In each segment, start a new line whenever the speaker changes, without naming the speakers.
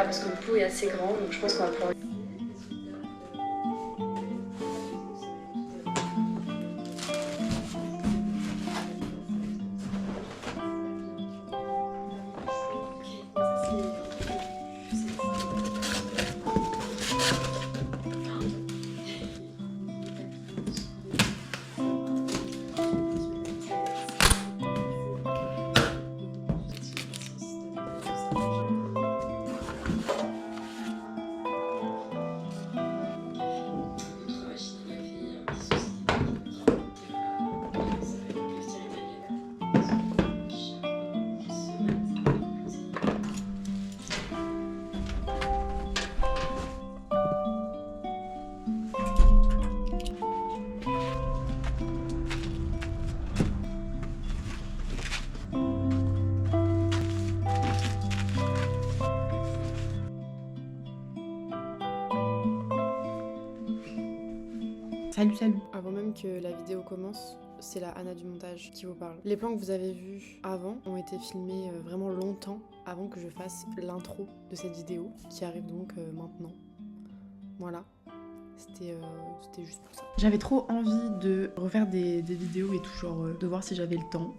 verra parce que le pot est assez grand, donc je pense qu'on va pouvoir...
Salut. Avant même que la vidéo commence, c'est la Anna du montage qui vous parle. Les plans que vous avez vus avant ont été filmés vraiment longtemps avant que je fasse l'intro de cette vidéo, qui arrive donc maintenant. Voilà. C'était juste pour ça. J'avais trop envie de refaire des vidéos et tout, genre de voir si j'avais le temps.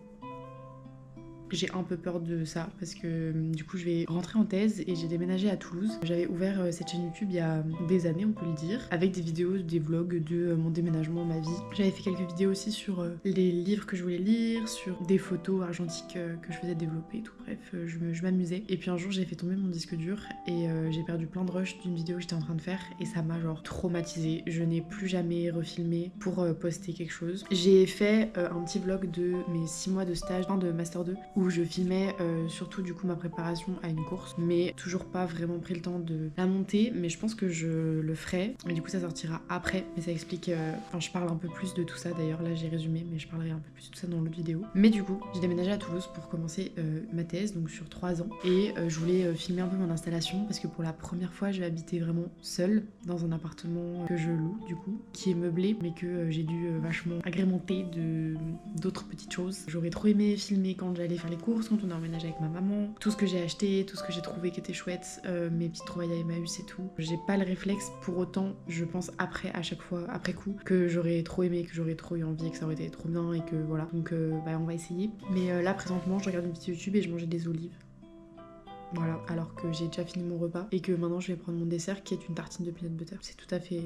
J'ai un peu peur de ça parce que du coup je vais rentrer en thèse et j'ai déménagé à Toulouse. J'avais ouvert cette chaîne YouTube il y a des années, on peut le dire, avec des vidéos, des vlogs de mon déménagement, ma vie. J'avais fait quelques vidéos aussi sur les livres que je voulais lire, sur des photos argentiques que je faisais développer et tout. Bref, je m'amusais. Et puis un jour j'ai fait tomber mon disque dur et j'ai perdu plein de rushs d'une vidéo que j'étais en train de faire et ça m'a genre traumatisée. Je n'ai plus jamais refilmé pour poster quelque chose. J'ai fait un petit vlog de mes 6 mois de stage, fin de Master 2, où je filmais surtout du coup ma préparation à une course, mais toujours pas vraiment pris le temps de la monter, mais je pense que je le ferai, mais du coup ça sortira après, mais ça explique, enfin je parle un peu plus de tout ça d'ailleurs, là j'ai résumé, mais je parlerai un peu plus de tout ça dans l'autre vidéo. Mais du coup, j'ai déménagé à Toulouse pour commencer ma thèse, donc sur 3 ans, et je voulais filmer un peu mon installation, parce que pour la première fois je vais habiter vraiment seule, dans un appartement que je loue du coup, qui est meublé, mais que j'ai dû vachement agrémenter d'autres petites choses. J'aurais trop aimé filmer quand j'allais faire les courses, quand on a emménagé avec ma maman, tout ce que j'ai acheté, tout ce que j'ai trouvé qui était chouette, mes petites trouvailles à Emmaüs et tout. J'ai pas le réflexe, pour autant je pense après, à chaque fois, après coup, que j'aurais trop aimé, que j'aurais trop eu envie, que ça aurait été trop bien et que voilà. Donc bah on va essayer. Mais là présentement je regarde une vidéo YouTube et je mangeais des olives. Voilà, alors que j'ai déjà fini mon repas et que maintenant je vais prendre mon dessert qui est une tartine de peanut butter. C'est tout à fait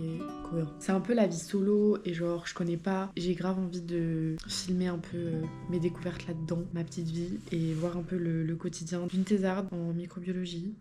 cohérent. C'est un peu la vie solo et genre je connais pas, j'ai grave envie de filmer un peu mes découvertes là-dedans, ma petite vie et voir un peu le quotidien d'une thésarde en microbiologie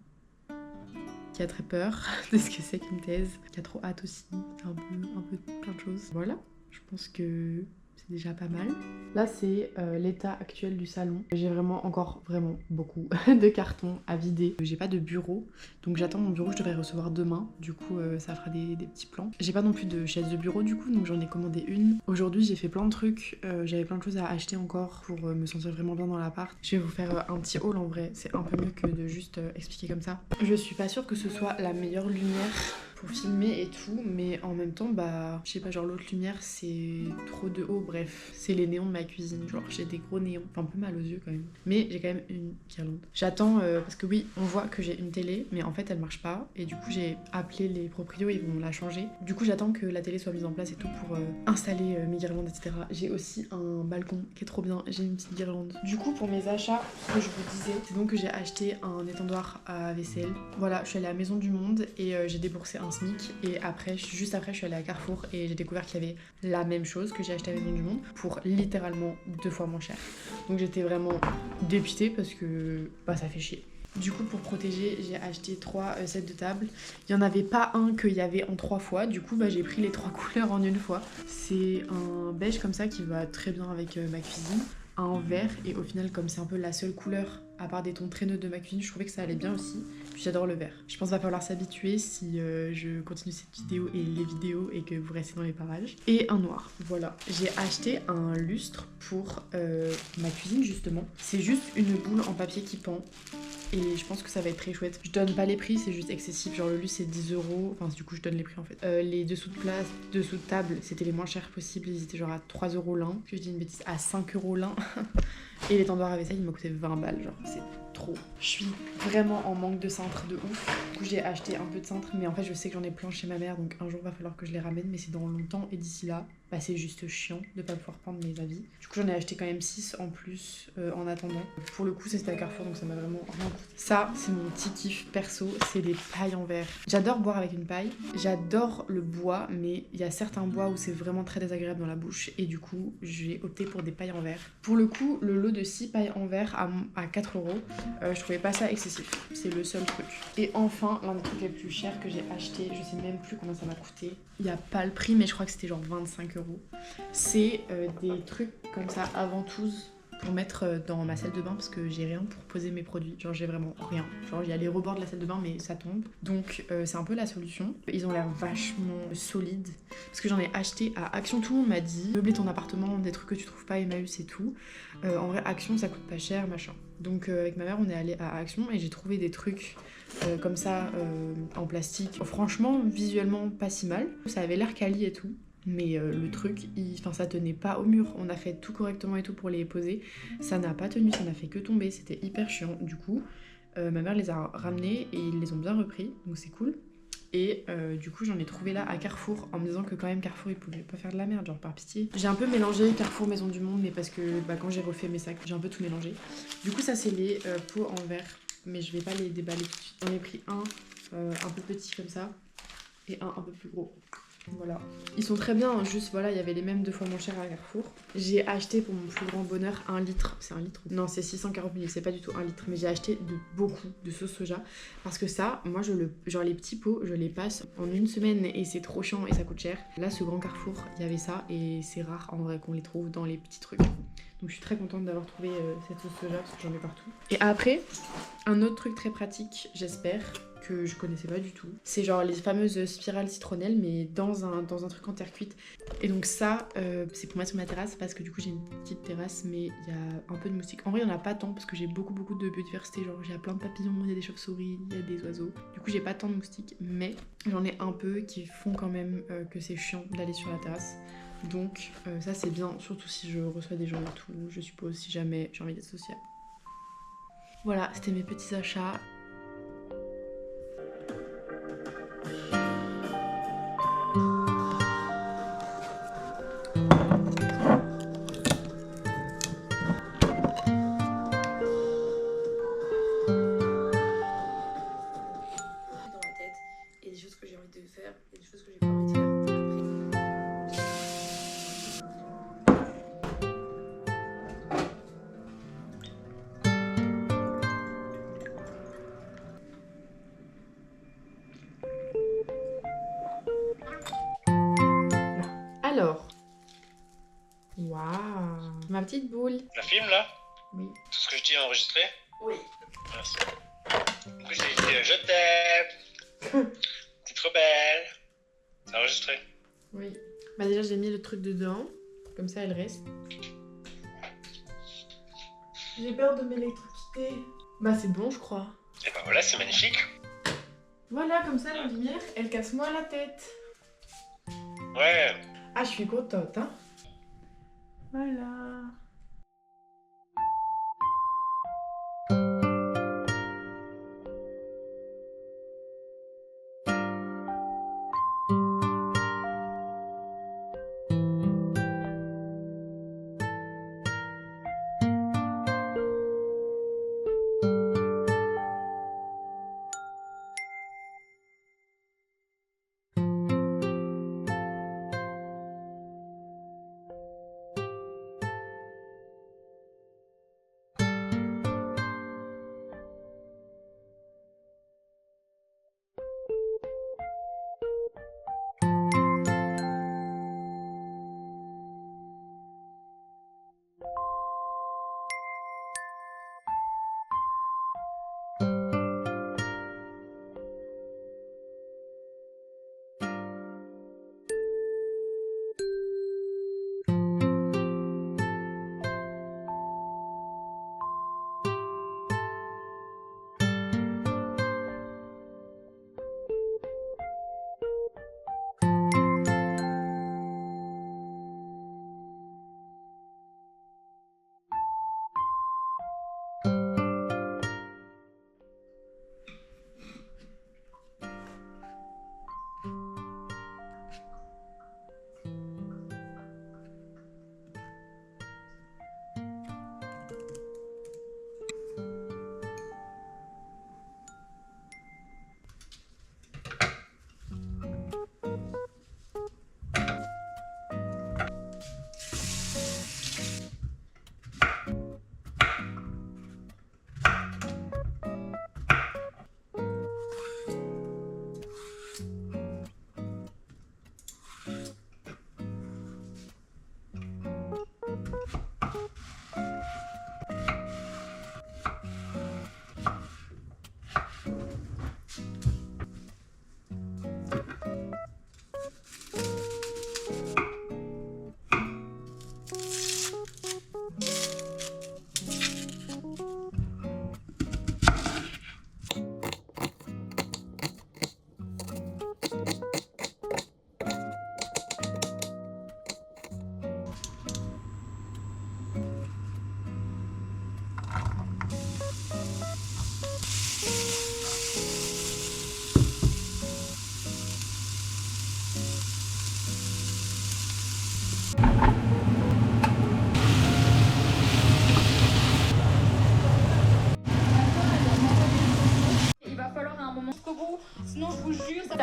qui a très peur de ce que c'est qu'une thèse, qui a trop hâte aussi, un peu plein de choses. Voilà, je pense que c'est déjà pas mal. Là c'est l'état actuel du salon. J'ai encore beaucoup de cartons à vider. J'ai pas de bureau, donc j'attends mon bureau, je devrais recevoir demain. Du coup ça fera des petits plans. J'ai pas non plus de chaise de bureau du coup, donc j'en ai commandé une. Aujourd'hui j'ai fait plein de trucs, j'avais plein de choses à acheter encore pour me sentir vraiment bien dans l'appart. Je vais vous faire un petit haul en vrai, c'est un peu mieux que de juste expliquer comme ça. Je suis pas sûre que ce soit la meilleure lumière pour filmer et tout, mais en même temps bah je sais pas, genre l'autre lumière c'est trop de haut, bref c'est les néons de ma cuisine, genre j'ai des gros néons, enfin un peu mal aux yeux quand même, mais j'ai quand même une guirlande. J'attends parce que oui on voit que j'ai une télé mais en fait elle marche pas et du coup j'ai appelé les proprios, ils vont la changer, du coup j'attends que la télé soit mise en place et tout pour installer mes guirlandes etc. J'ai aussi un balcon qui est trop bien, j'ai une petite guirlande. Du coup pour mes achats, ce que je vous disais, c'est donc que j'ai acheté un étendoir à vaisselle. Voilà, je suis allée à Maison du Monde et j'ai déboursé un SMIC et après, juste après je suis allée à Carrefour et j'ai découvert qu'il y avait la même chose que j'ai acheté à Maison du Monde pour littéralement 2 fois moins cher. Donc j'étais vraiment dépitée parce que bah ça fait chier. Du coup pour protéger j'ai acheté 3 sets de table. Il n'y en avait pas un qu'il y avait en 3 fois, du coup bah, j'ai pris les 3 couleurs en une fois. C'est un beige comme ça qui va très bien avec ma cuisine, un vert et au final comme c'est un peu la seule couleur à part des tons très neutres de ma cuisine, je trouvais que ça allait bien aussi. Puis j'adore le vert. Je pense qu'il va falloir s'habituer si je continue cette vidéo et les vidéos et que vous restez dans les parages. Et un noir, voilà. J'ai acheté un lustre pour ma cuisine justement. C'est juste une boule en papier qui pend. Et je pense que ça va être très chouette. Je donne pas les prix, c'est juste excessif. Genre le lustre c'est 10 €. Enfin du coup je donne les prix en fait. Les dessous de place, dessous de table, c'était les moins chers possibles. Ils étaient genre à 3 € l'un. Je dis une bêtise, à 5 € l'un. Et l'étendoir à vaisselle il m'a coûté 20 balles. Genre c'est trop. Je suis vraiment en manque de cintre de ouf. Du coup j'ai acheté un peu de cintre, mais en fait je sais que j'en ai plein chez ma mère, donc un jour va falloir que je les ramène, mais c'est dans longtemps, et d'ici là, bah c'est juste chiant de pas pouvoir prendre mes habits. Du coup j'en ai acheté quand même 6 en plus en attendant. Pour le coup c'était à Carrefour, donc ça m'a vraiment rien coûté. Ça c'est mon petit kiff perso, c'est des pailles en verre. J'adore boire avec une paille, j'adore le bois, mais il y a certains bois où c'est vraiment très désagréable dans la bouche, et du coup j'ai opté pour des pailles en verre. Pour le coup, le lot de 6 pailles en verre à 4 euros, je trouvais pas ça excessif, c'est le seul truc. Et enfin, l'un des trucs les plus chers que j'ai acheté, je sais même plus combien ça m'a coûté, il y a pas le prix, mais je crois que c'était genre 25 euros. C'est des trucs comme ça à ventouse pour mettre dans ma salle de bain, parce que j'ai rien pour poser mes produits, genre j'ai vraiment rien. Genre il y a les rebords de la salle de bain, mais ça tombe. Donc c'est un peu la solution. Ils ont l'air vachement solides, parce que j'en ai acheté à Action. Tout le monde m'a dit meubler ton appartement, des trucs que tu trouves pas Emmaüs et tout. En vrai Action ça coûte pas cher, machin. Donc avec ma mère on est allé à Action et j'ai trouvé des trucs comme ça en plastique. Franchement visuellement pas si mal, ça avait l'air quali et tout. Mais le truc, ça tenait pas au mur. On a fait tout correctement et tout pour les poser. Ça n'a pas tenu, ça n'a fait que tomber. C'était hyper chiant. Du coup, ma mère les a ramenés et ils les ont bien repris. Donc c'est cool. Et du coup, j'en ai trouvé là à Carrefour en me disant que quand même Carrefour, ils pouvaient pas faire de la merde, genre par pitié. J'ai un peu mélangé Carrefour, Maison du Monde, mais parce que quand j'ai refait mes sacs, j'ai un peu tout mélangé. Du coup, ça, c'est les pots en verre. Mais je vais pas les déballer tout de suite. J'en ai pris un peu petit comme ça et un peu plus gros. Voilà. Ils sont très bien, hein, juste voilà, il y avait les mêmes 2 fois moins chers à Carrefour. J'ai acheté pour mon plus grand bonheur 1 litre. C'est 1 litre? Non, c'est 640 ml, c'est pas du tout 1 litre. Mais j'ai acheté beaucoup de sauce soja. Parce que ça, moi, genre les petits pots, je les passe en 1 semaine et c'est trop chiant et ça coûte cher. Là, ce grand Carrefour, il y avait ça et c'est rare en vrai qu'on les trouve dans les petits trucs. Donc je suis très contente d'avoir trouvé cette sauce soja parce que j'en ai partout. Et après, un autre truc très pratique, j'espère, que je connaissais pas du tout. C'est genre les fameuses spirales citronnelles, mais dans un truc en terre cuite. Et donc ça, c'est pour mettre sur ma terrasse, parce que du coup j'ai une petite terrasse, mais il y a un peu de moustiques. En vrai, il y en a pas tant, parce que j'ai beaucoup de biodiversité. Genre j'ai plein de papillons, il y a des chauves-souris, il y a des oiseaux. Du coup j'ai pas tant de moustiques, mais j'en ai un peu qui font quand même que c'est chiant d'aller sur la terrasse. Donc ça c'est bien, surtout si je reçois des gens et tout, je suppose, si jamais j'ai envie d'être sociable. Voilà, c'était mes petits achats.
Et des choses que j'ai envie de faire et des choses que j'ai pas envie de faire.
Alors, waouh, ma petite boule.
La film là?
Oui.
Tout ce que je dis est enregistré?
Oui.
Merci. Du coup j'ai dit je t'aime. T'es trop belle. C'est enregistré.
Oui. Bah déjà j'ai mis le truc dedans, comme ça elle reste. J'ai peur de m'électrocuter. Bah c'est bon je crois.
Et ben voilà, c'est magnifique.
Voilà, comme ça la lumière, elle casse moins la tête.
Ouais.
Ah je suis contente hein. Voilà.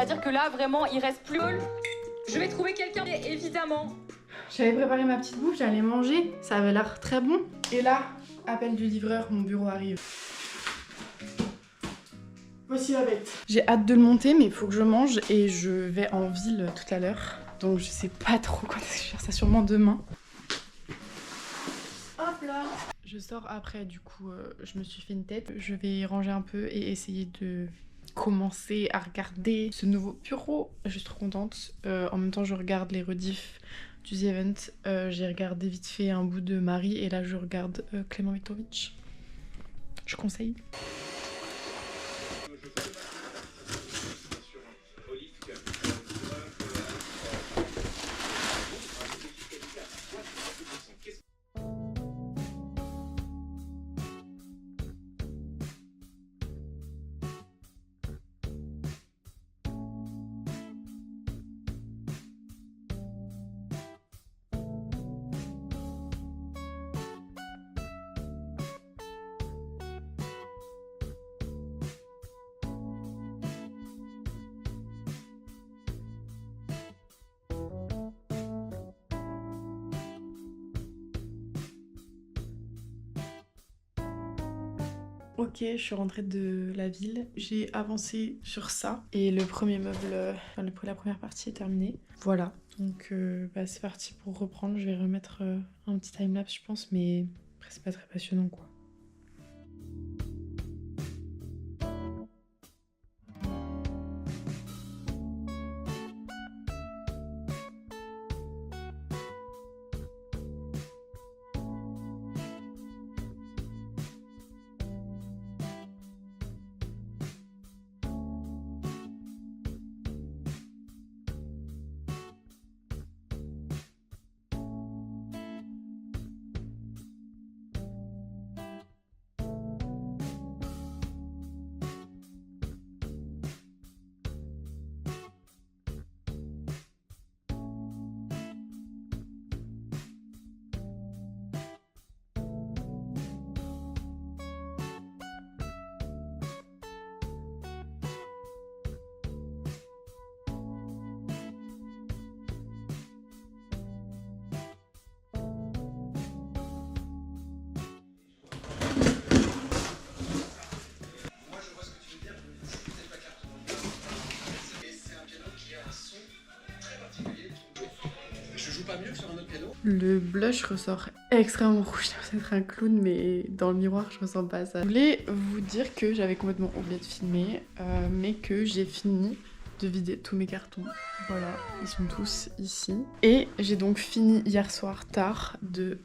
C'est-à-dire que là, vraiment, il reste plus. Je vais trouver quelqu'un, évidemment.
J'avais préparé ma petite bouffe, j'allais manger, ça avait l'air très bon. Et là, appel du livreur, mon bureau arrive. Voici la bête. J'ai hâte de le monter, mais il faut que je mange et je vais en ville tout à l'heure. Donc je sais pas trop quand est-ce que je vais faire ça, sûrement demain. Hop là. Je sors après, du coup, je me suis fait une tête. Je vais ranger un peu et essayer de commencer à regarder ce nouveau bureau. Je suis trop contente. En même temps, je regarde les rediffs du The Event. J'ai regardé vite fait un bout de Marie et là, je regarde Clément Viktorovitch. Je conseille. Ok, je suis rentrée de la ville. J'ai avancé sur ça. Et le premier meuble, la première partie est terminée. Voilà, donc c'est parti pour reprendre. Je vais remettre un petit timelapse, je pense, mais après, c'est pas très passionnant, quoi. Le blush ressort extrêmement rouge, j'ai l'impression d'être un clown, mais dans le miroir je ressens pas ça. Je voulais vous dire que j'avais complètement oublié de filmer, mais que j'ai fini de vider tous mes cartons. Voilà, ils sont tous ici. Et j'ai donc fini hier soir tard de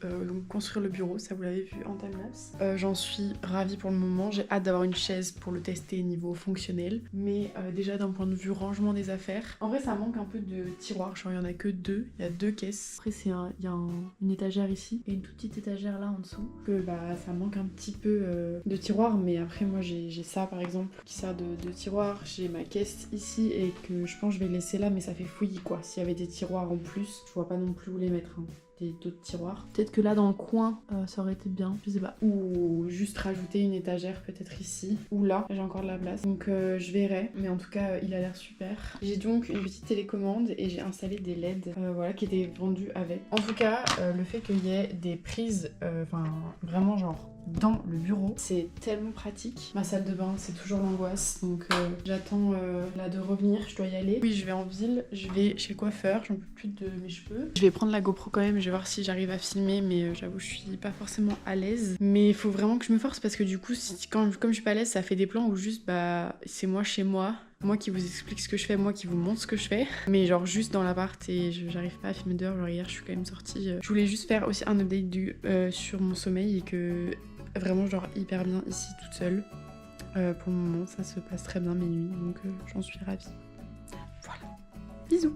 construire le bureau, ça vous l'avez vu en timelapse. J'en suis ravie pour le moment, j'ai hâte d'avoir une chaise pour le tester niveau fonctionnel. Mais déjà d'un point de vue rangement des affaires, en vrai ça manque un peu de tiroirs, genre il y en a que deux, il y a 2 caisses. Après il y a une étagère ici et une toute petite étagère là en dessous. Que ça manque un petit peu de tiroirs, mais après moi j'ai ça par exemple qui sert de tiroir. J'ai ma caisse ici et que je pense que je vais laisser là, mais ça fait fouillis quoi. S'il y avait des tiroirs en plus, je vois pas non plus où les mettre, hein. D'autres tiroirs. Peut-être que là dans le coin ça aurait été bien, je sais pas. Ou juste rajouter une étagère peut-être ici. Ou là, j'ai encore de la place. Donc je verrai, mais en tout cas il a l'air super. J'ai donc une petite télécommande et j'ai installé des LED voilà, qui étaient vendus avec. En tout cas le fait qu'il y ait des prises, vraiment genre dans le bureau, c'est tellement pratique. Ma salle de bain, c'est toujours l'angoisse, donc j'attends là de revenir, je dois y aller. Oui, je vais en ville, je vais chez le coiffeur, j'en peux plus de mes cheveux. Je vais prendre la GoPro quand même, je vais voir si j'arrive à filmer, mais j'avoue je suis pas forcément à l'aise. Mais il faut vraiment que je me force parce que du coup, comme je suis pas à l'aise, ça fait des plans où juste c'est moi chez moi qui vous explique ce que je fais, moi qui vous montre ce que je fais, mais genre juste dans l'appart et j'arrive pas à filmer dehors. Genre hier je suis quand même sortie. Je voulais juste faire aussi un update sur mon sommeil et que vraiment genre hyper bien ici toute seule. Pour le moment ça se passe très bien mes nuits, donc j'en suis ravie. Voilà, bisous.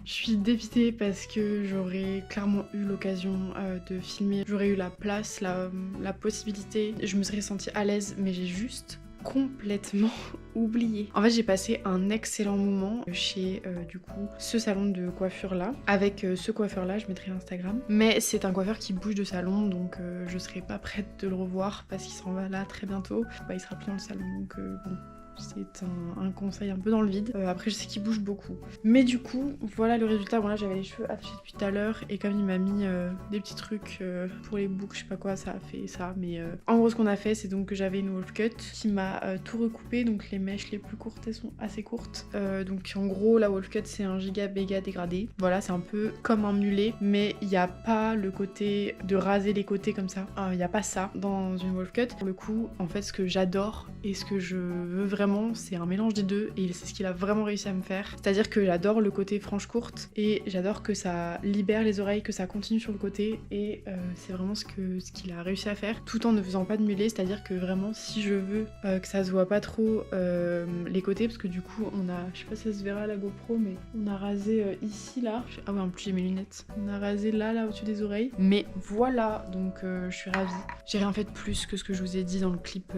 Je suis dépitée parce que j'aurais clairement eu l'occasion de filmer. J'aurais eu la place, la possibilité. Je me serais sentie à l'aise, mais j'ai juste complètement oublié. En fait, j'ai passé un excellent moment chez du coup ce salon de coiffure là. Avec ce coiffeur là, je mettrai Instagram. Mais c'est un coiffeur qui bouge de salon, donc je serai pas prête de le revoir parce qu'il s'en va là très bientôt. Bah, il sera plus dans le salon, donc bon. C'est un conseil un peu dans le vide. Après, je sais qu'il bouge beaucoup. Mais du coup, voilà le résultat. Bon, là, j'avais les cheveux attachés depuis tout à l'heure. Et comme il m'a mis des petits trucs pour les boucles, je sais pas quoi, ça a fait ça. Mais en gros, ce qu'on a fait, c'est donc que j'avais une wolf cut qui m'a tout recoupé. Donc les mèches les plus courtes, elles sont assez courtes. Donc en gros, la wolf cut, c'est un giga béga dégradé. Voilà, c'est un peu comme un mulet. Mais il n'y a pas le côté de raser les côtés comme ça. Il n'y a pas ça dans une wolf cut. Pour le coup, en fait, ce que j'adore et ce que je veux vraiment, c'est un mélange des deux et c'est ce qu'il a vraiment réussi à me faire. C'est-à-dire que j'adore le côté frange courte et j'adore que ça libère les oreilles, que ça continue sur le côté et c'est vraiment ce qu'il a réussi à faire tout en ne faisant pas de mulet. C'est-à-dire que vraiment si je veux que ça se voit pas trop les côtés, parce que du coup on a, je sais pas si ça se verra à la GoPro, mais on a rasé ici là. Ah ouais, en plus j'ai mes lunettes. On a rasé là au-dessus des oreilles. Mais voilà, donc je suis ravie. J'ai rien fait de plus que ce que je vous ai dit dans le clip.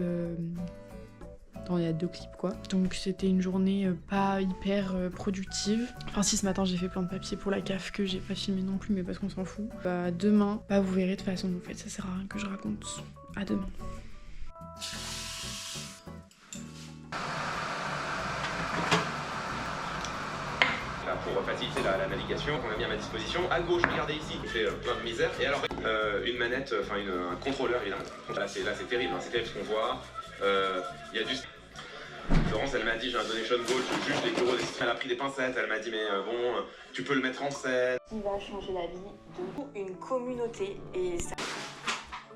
Il y a 2 clips quoi. Donc c'était une journée pas hyper productive. Enfin si, ce matin j'ai fait plein de papiers pour la CAF que j'ai pas filmé non plus, mais parce qu'on s'en fout. Bah demain, bah vous verrez de toute façon, en fait ça sert à rien que je raconte. À demain.
Pour faciliter la navigation qu'on a mis à ma disposition. À gauche, regardez ici, je fais plein de misère. Et alors, une manette, enfin un contrôleur évidemment. Là c'est terrible, hein, c'est terrible ce qu'on voit. Il y a du... Florence, elle m'a dit j'ai un donation goal, je juge les bureaux. Elle a pris des pincettes, elle m'a dit mais bon, tu peux le mettre en scène.
Qui va changer la vie de une communauté et ça...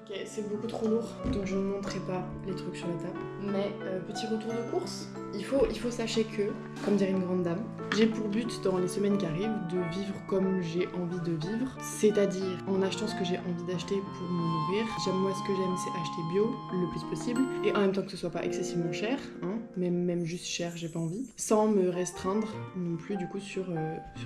Ok, c'est beaucoup trop lourd, donc je ne montrerai pas les trucs sur la table. Mais petit retour de course, il faut sachez que, comme dirait une grande dame, j'ai pour but dans les semaines qui arrivent de vivre comme j'ai envie de vivre, c'est-à-dire en achetant ce que j'ai envie d'acheter pour me nourrir. Moi ce que j'aime c'est acheter bio le plus possible et en même temps que ce soit pas excessivement cher, hein, même juste cher, j'ai pas envie, sans me restreindre non plus du coup sur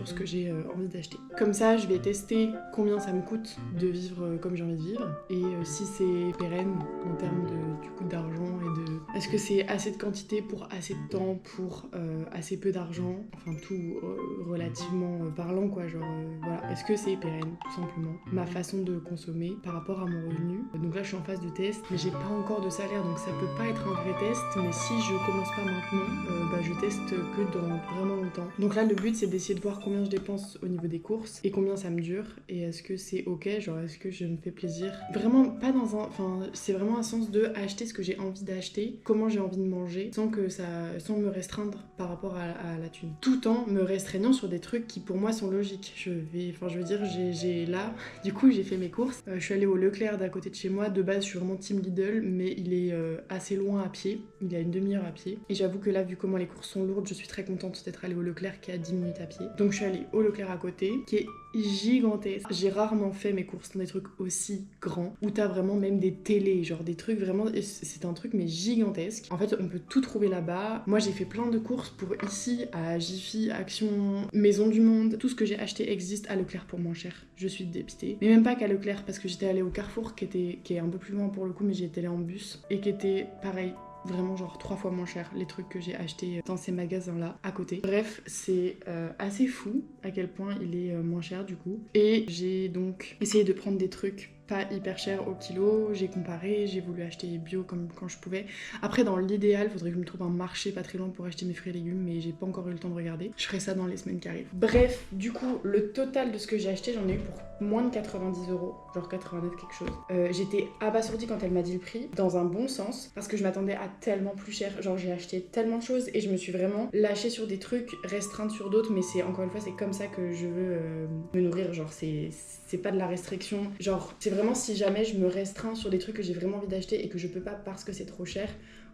ce que j'ai envie d'acheter. Comme ça je vais tester combien ça me coûte de vivre comme j'ai envie de vivre et si c'est pérenne en termes du coût d'argent et de... Est-ce que c'est assez de quantité pour assez de temps pour assez peu d'argent, enfin tout relativement parlant quoi, genre voilà, est-ce que c'est pérenne tout simplement ma façon de consommer par rapport à mon revenu. Donc là je suis en phase de test mais j'ai pas encore de salaire donc ça peut pas être un vrai test, mais si je commence pas maintenant je teste que dans vraiment longtemps. Donc là le but c'est d'essayer de voir combien je dépense au niveau des courses et combien ça me dure et est-ce que c'est ok, genre est-ce que je me fais plaisir, vraiment pas dans un... Enfin c'est vraiment un sens de acheter ce que j'ai envie d'acheter, comment j'ai envie de manger sans me restreindre par rapport à la thune, tout en me restreignant sur des trucs qui pour moi sont logiques. Je veux dire j'ai là du coup j'ai fait mes courses, je suis allée au Leclerc d'à côté de chez moi. De base je suis vraiment team Lidl mais il est assez loin à pied, il y a une demi-heure à pied et j'avoue que là vu comment les courses sont lourdes je suis très contente d'être allée au Leclerc qui est à 10 minutes à pied. Donc je suis allée au Leclerc à côté qui est gigantesque. J'ai rarement fait mes courses dans des trucs aussi grands où t'as vraiment même des télés, genre des trucs vraiment, c'est un truc mais gigantesque. En fait on peut tout trouver là-bas. Moi j'ai fait plein de courses pour ici à Jiffy, Action, Maison du Monde, tout ce que j'ai acheté existe à Leclerc pour moins cher. Je suis dépitée, mais même pas qu'à Leclerc parce que j'étais allée au Carrefour qui est un peu plus loin pour le coup mais j'étais allée en bus et qui était pareil, vraiment genre 3 fois moins cher les trucs que j'ai achetés dans ces magasins là à côté. Bref c'est assez fou à quel point il est moins cher du coup et j'ai donc essayé de prendre des trucs pas hyper cher au kilo, j'ai comparé, j'ai voulu acheter bio comme quand je pouvais. Après dans l'idéal, faudrait que je me trouve un marché pas très loin pour acheter mes fruits et légumes, mais j'ai pas encore eu le temps de regarder. Je ferai ça dans les semaines qui arrivent. Bref, du coup, le total de ce que j'ai acheté, j'en ai eu pour moins de 90 €, genre 89 quelque chose. J'étais abasourdie quand elle m'a dit le prix, dans un bon sens, parce que je m'attendais à tellement plus cher. Genre j'ai acheté tellement de choses et je me suis vraiment lâchée sur des trucs, restreinte sur d'autres, mais c'est encore une fois, c'est comme ça que je veux me nourrir, genre c'est pas de la restriction, genre c'est vraiment si jamais je me restreins sur des trucs que j'ai vraiment envie d'acheter et que je peux pas parce que c'est trop cher,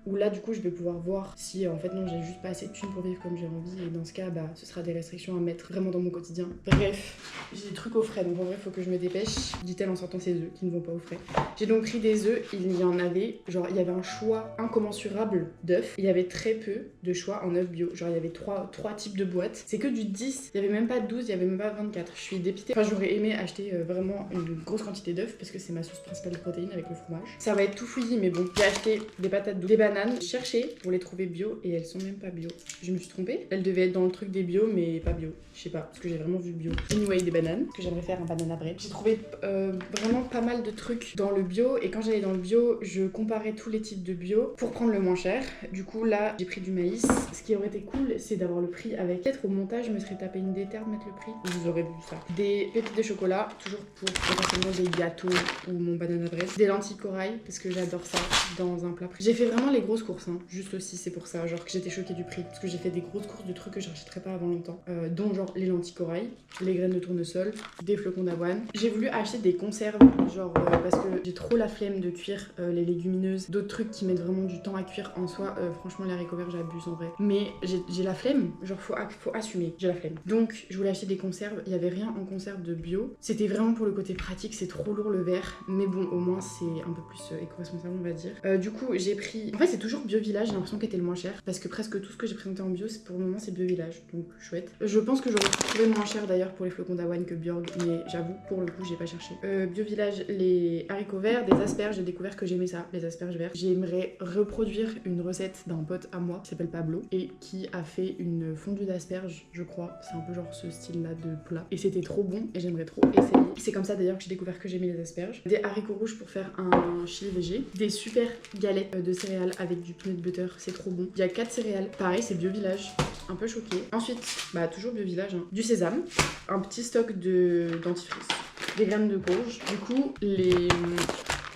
où là du coup je vais pouvoir voir si en fait non j'ai juste pas assez de thunes pour vivre comme j'ai envie et dans ce cas ce sera des restrictions à mettre vraiment dans mon quotidien. Bref, j'ai des trucs au frais donc en vrai faut que je me dépêche, dit-elle en sortant ses œufs qui ne vont pas au frais. J'ai donc pris des œufs, il y en avait, genre il y avait un choix incommensurable d'œufs, il y avait très peu de choix en œufs bio, genre il y avait 3 types de boîtes, c'est que du 10, il y avait même pas 12, il y avait même pas 24, je suis dépitée. Enfin j'aurais aimé acheter vraiment une grosse quantité d'œufs parce que c'est ma source principale de protéines avec le fromage. Ça va être tout fouillis mais bon, j'ai acheté des patates douces, des bananes, bananes. J'ai cherché pour les trouver bio et elles sont même pas bio. Je me suis trompée. Elles devaient être dans le truc des bio mais pas bio. Je sais pas, parce que j'ai vraiment vu bio. Anyway, des bananes, que j'aimerais faire un banana bread. J'ai trouvé vraiment pas mal de trucs dans le bio et quand j'allais dans le bio, je comparais tous les types de bio pour prendre le moins cher. Du coup là, j'ai pris du maïs. Ce qui aurait été cool, c'est d'avoir le prix avec. Peut-être au montage, je me serais tapé une déterre de mettre le prix. Vous aurez vu ça. Des pépites de chocolat, toujours pour potentiellement des gâteaux ou mon banana bread. Des lentilles corail, parce que j'adore ça dans un plat. J'ai fait vraiment les grosses courses, hein. Juste aussi, c'est pour ça, genre que j'étais choquée du prix. Parce que j'ai fait des grosses courses de trucs que je rachèterais pas avant longtemps. Dont genre les lentilles corail, les graines de tournesol, des flocons d'avoine. J'ai voulu acheter des conserves, genre parce que j'ai trop la flemme de cuire les légumineuses. D'autres trucs qui mettent vraiment du temps à cuire en soi. Franchement, les haricots verts, j'abuse en vrai. Mais j'ai la flemme, genre faut assumer, j'ai la flemme. Donc je voulais acheter des conserves, il y avait rien en conserve de bio. C'était vraiment pour le côté pratique, c'est trop lourd le verre. Mais bon, au moins c'est un peu plus éco-responsable, on va dire. Du coup, j'ai pris... En fait, c'est toujours Bio Village, j'ai l'impression qu'elle était le moins cher. Parce que presque tout ce que j'ai présenté en bio, pour le moment, c'est Bio Village. Donc chouette. Je pense que j'aurais pu trouver moins cher d'ailleurs pour les flocons d'avoine que Björg, mais j'avoue, pour le coup, j'ai pas cherché. Bio Village, les haricots verts, des asperges, j'ai découvert que j'aimais ça, les asperges vertes. J'aimerais reproduire une recette d'un pote à moi qui s'appelle Pablo et qui a fait une fondue d'asperges, je crois. C'est un peu genre ce style-là de plat. Et c'était trop bon et j'aimerais trop essayer. C'est comme ça d'ailleurs que j'ai découvert que j'aimais les asperges. Des haricots rouges pour faire un chili végé. Des super galettes de céréales avec du peanut butter, c'est trop bon. Il y a 4 céréales. Pareil, c'est Bio Village. Un peu choquée. Ensuite, bah toujours Bio Village, hein. Du sésame, un petit stock de dentifrice, des graines de courge. Du coup, les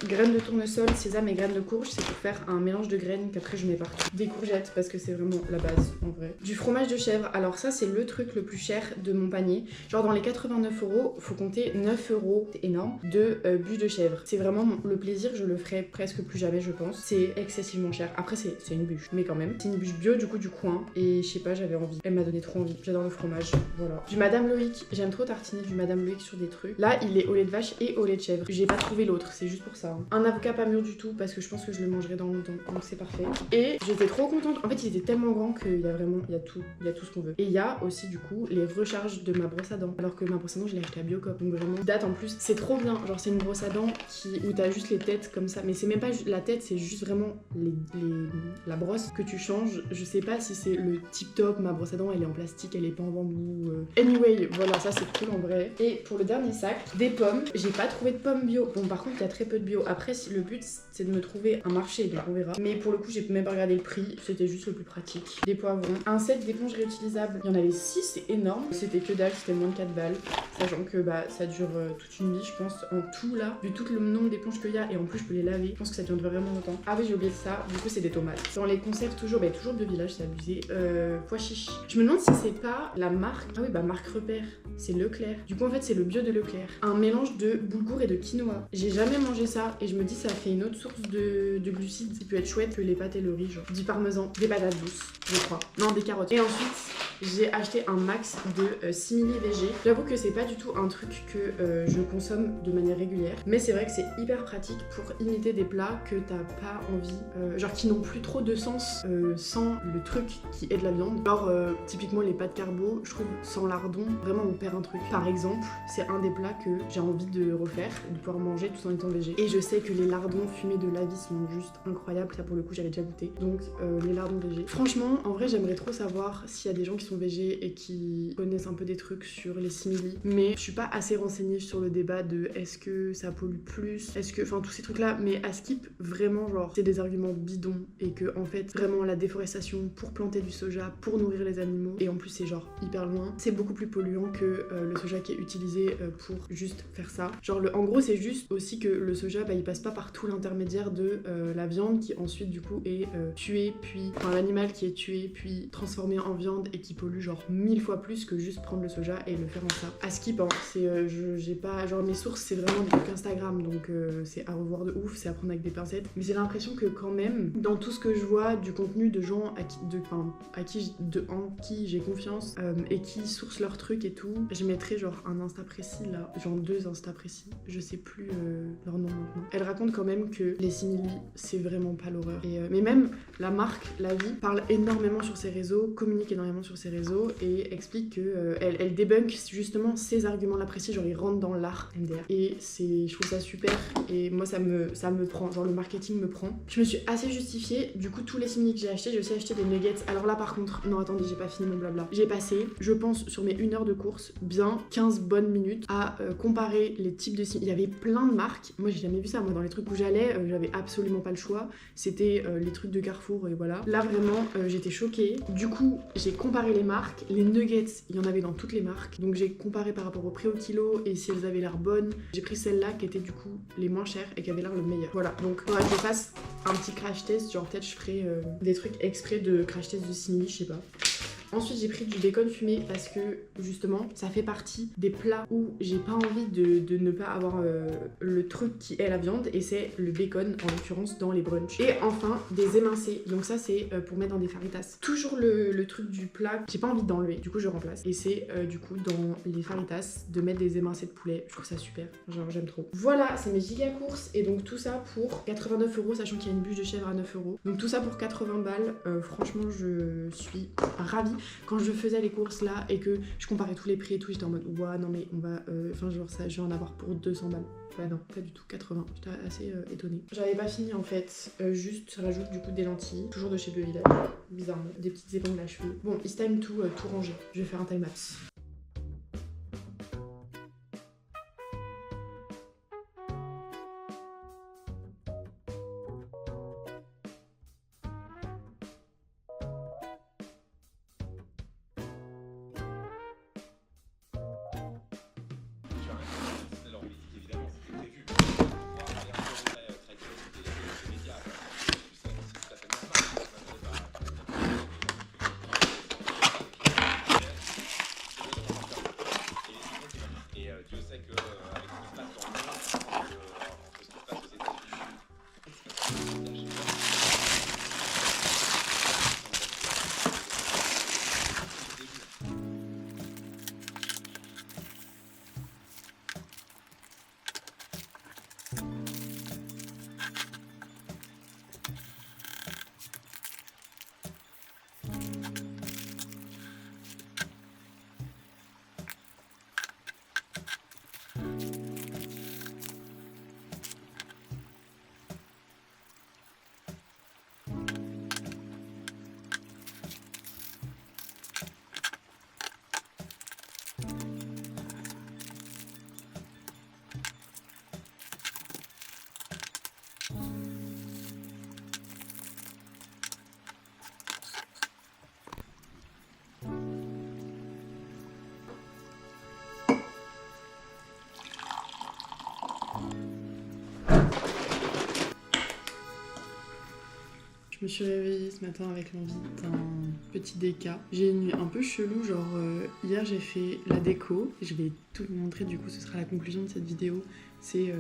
graines de tournesol, sésame et graines de courge, c'est pour faire un mélange de graines qu'après je mets partout. Des courgettes parce que c'est vraiment la base en vrai. Du fromage de chèvre, alors ça c'est le truc le plus cher de mon panier. Genre dans les 89 €, faut compter 9 €, c'est énorme, de bûche de chèvre. C'est vraiment le plaisir, je le ferai presque plus jamais je pense. C'est excessivement cher. Après c'est une bûche, mais quand même. C'est une bûche bio du coup du coin et je sais pas, j'avais envie. Elle m'a donné trop envie. J'adore le fromage, voilà. Du Madame Loïc, j'aime trop tartiner du Madame Loïc sur des trucs. Là il est au lait de vache et au lait de chèvre. J'ai pas trouvé l'autre, c'est juste pour ça. Un avocat pas mûr du tout parce que je pense que je le mangerai dans longtemps, donc c'est parfait. Et j'étais trop contente. En fait, il était tellement grand qu'il y a vraiment, il y a tout ce qu'on veut. Et il y a aussi du coup les recharges de ma brosse à dents. Alors que ma brosse à dents, je l'ai achetée à Biocop, donc vraiment date en plus. C'est trop bien. Genre c'est une brosse à dents où t'as juste les têtes comme ça, mais c'est même pas la tête, c'est juste vraiment la brosse que tu changes. Je sais pas si c'est le tip top. Ma brosse à dents, elle est en plastique, elle est pas en bambou. Anyway, voilà, ça c'est cool en vrai. Et pour le dernier sac, des pommes. J'ai pas trouvé de pommes bio. Bon, par contre, il y a très peu de bio. Après, si le but c'est de me trouver un marché, donc on verra. Mais pour le coup, j'ai même pas regardé le prix, c'était juste le plus pratique. Des poivrons, un set d'éponges réutilisables. Il y en avait 6, c'est énorme. C'était que dalle, c'était moins de 4 balles. Sachant que bah ça dure toute une vie, je pense, en tout là. Vu tout le nombre d'éponges qu'il y a, et en plus je peux les laver, je pense que ça dure vraiment longtemps. Ah oui, j'ai oublié ça, du coup c'est des tomates. Dans les conserves, toujours Bio Village, c'est abusé. Pois chiches. Je me demande si c'est pas la marque. Ah oui, bah marque repère, c'est Leclerc. Du coup en fait c'est le bio de Leclerc. Un mélange de boulgour et de quinoa. J'ai jamais mangé ça et je me dis ça fait une autre source de glucides qui peut être chouette que les pâtes et le riz, genre du parmesan, des patates douces, je crois. Non, des carottes. Et ensuite, j'ai acheté un max de simili végé. J'avoue que c'est pas du tout un truc que je consomme de manière régulière, mais c'est vrai que c'est hyper pratique pour imiter des plats que t'as pas envie, genre qui n'ont plus trop de sens sans le truc qui est de la viande. Genre typiquement les pâtes carbo, je trouve sans lardon, vraiment on perd un truc. Par exemple, c'est un des plats que j'ai envie de refaire, de pouvoir manger tout en étant végé. Et je sais que les lardons fumés de la vie sont juste incroyables, ça pour le coup j'avais déjà goûté. Donc les lardons végés. Franchement, en vrai j'aimerais trop savoir s'il y a des gens qui sont végés et qui connaissent un peu des trucs sur les simili, mais je suis pas assez renseignée sur le débat de est-ce que ça pollue plus, est-ce que, enfin tous ces trucs là, mais à Skip vraiment genre c'est des arguments bidons et que en fait vraiment la déforestation pour planter du soja, pour nourrir les animaux, et en plus c'est genre hyper loin, c'est beaucoup plus polluant que le soja qui est utilisé pour juste faire ça. Genre en gros c'est juste aussi que le soja bah il passe pas par tout l'intermédiaire de la viande qui ensuite du coup est tuée, puis enfin l'animal qui est tué puis transformé en viande et qui pollue genre 1000 fois plus que juste prendre le soja et le faire en ça. À Skip hein, c'est j'ai pas genre mes sources c'est vraiment des trucs Instagram donc c'est à revoir de ouf, c'est à prendre avec des pincettes, mais j'ai l'impression que quand même dans tout ce que je vois du contenu de gens en qui j'ai confiance et qui sourcent leurs trucs et tout, je mettrais genre un Insta précis là, genre 2 Insta précis, je sais plus leur nom maintenant. Elle raconte quand même que les simili c'est vraiment pas l'horreur, et mais même la marque La Vie parle énormément sur ses réseaux, communique énormément sur ses ses réseaux et explique que elle débunk justement ces arguments-là précis, genre ils rentrent dans l'art MDR. Et je trouve ça super et moi ça me prend, genre le marketing me prend. Je me suis assez justifiée, du coup tous les simili que j'ai acheté, j'ai aussi acheté des nuggets. Alors là par contre, non attendez, j'ai pas fini mon blabla. J'ai passé, je pense sur mes 1 heure de course, bien 15 bonnes minutes à comparer les types de simili. Il y avait plein de marques, moi j'ai jamais vu ça, moi dans les trucs où j'allais, j'avais absolument pas le choix. C'était les trucs de Carrefour et voilà. Là vraiment, j'étais choquée. Du coup, j'ai comparé les marques. Les nuggets, il y en avait dans toutes les marques. Donc j'ai comparé par rapport au prix au kilo et si elles avaient l'air bonnes. J'ai pris celles-là qui étaient du coup les moins chères et qui avaient l'air le meilleur. Voilà, donc faudra que je fasse un petit crash test. Genre peut-être je ferai des trucs exprès de crash test de simili, je sais pas. Ensuite j'ai pris du bacon fumé parce que justement ça fait partie des plats où j'ai pas envie de ne pas avoir le truc qui est la viande et c'est le bacon en l'occurrence dans les brunchs. Et enfin des émincés, donc ça c'est pour mettre dans des faritas. Toujours le truc du plat, j'ai pas envie d'enlever, du coup je remplace. Et c'est du coup dans les faritas de mettre des émincés de poulet, je trouve ça super, genre j'aime trop. Voilà, c'est mes giga courses et donc tout ça pour 89 €, sachant qu'il y a une bûche de chèvre à 9 €. Donc tout ça pour 80 balles, franchement je suis ravie. Quand je faisais les courses là et que je comparais tous les prix et tout, j'étais en mode ouah non mais on va enfin genre ça je vais en avoir pour 200 balles. Bah non, pas du tout, 80. J'étais assez étonnée. J'avais pas fini en fait, juste ça rajoute du coup des lentilles, toujours de chez Bleu Village, bizarrement, des petites épingles à cheveux. Bon, it's time to tout ranger. Je vais faire un time lapse. Je me suis réveillée ce matin avec l'envie d'un petit déca. J'ai une nuit un peu chelou, genre hier j'ai fait la déco. Je vais tout vous montrer, du coup ce sera la conclusion de cette vidéo. C'est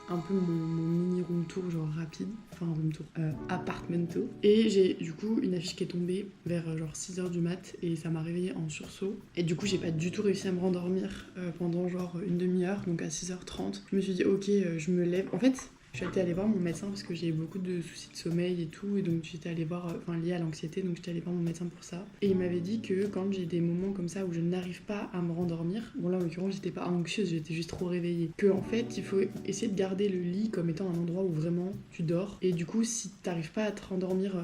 un peu mon mini room tour genre rapide, enfin room tour appartamento. Et j'ai du coup une affiche qui est tombée vers genre 6h du mat et ça m'a réveillée en sursaut. Et du coup j'ai pas du tout réussi à me rendormir pendant genre une demi-heure, donc à 6h30. Je me suis dit ok je me lève. En fait je suis allée voir mon médecin parce que j'ai beaucoup de soucis de sommeil et tout, et donc j'étais allée voir, lié à l'anxiété, donc j'étais allée voir mon médecin pour ça. Et il m'avait dit que quand j'ai des moments comme ça où je n'arrive pas à me rendormir, bon là en l'occurrence j'étais pas anxieuse, j'étais juste trop réveillée, que en fait il faut essayer de garder le lit comme étant un endroit où vraiment tu dors. Et du coup si t'arrives pas à te rendormir,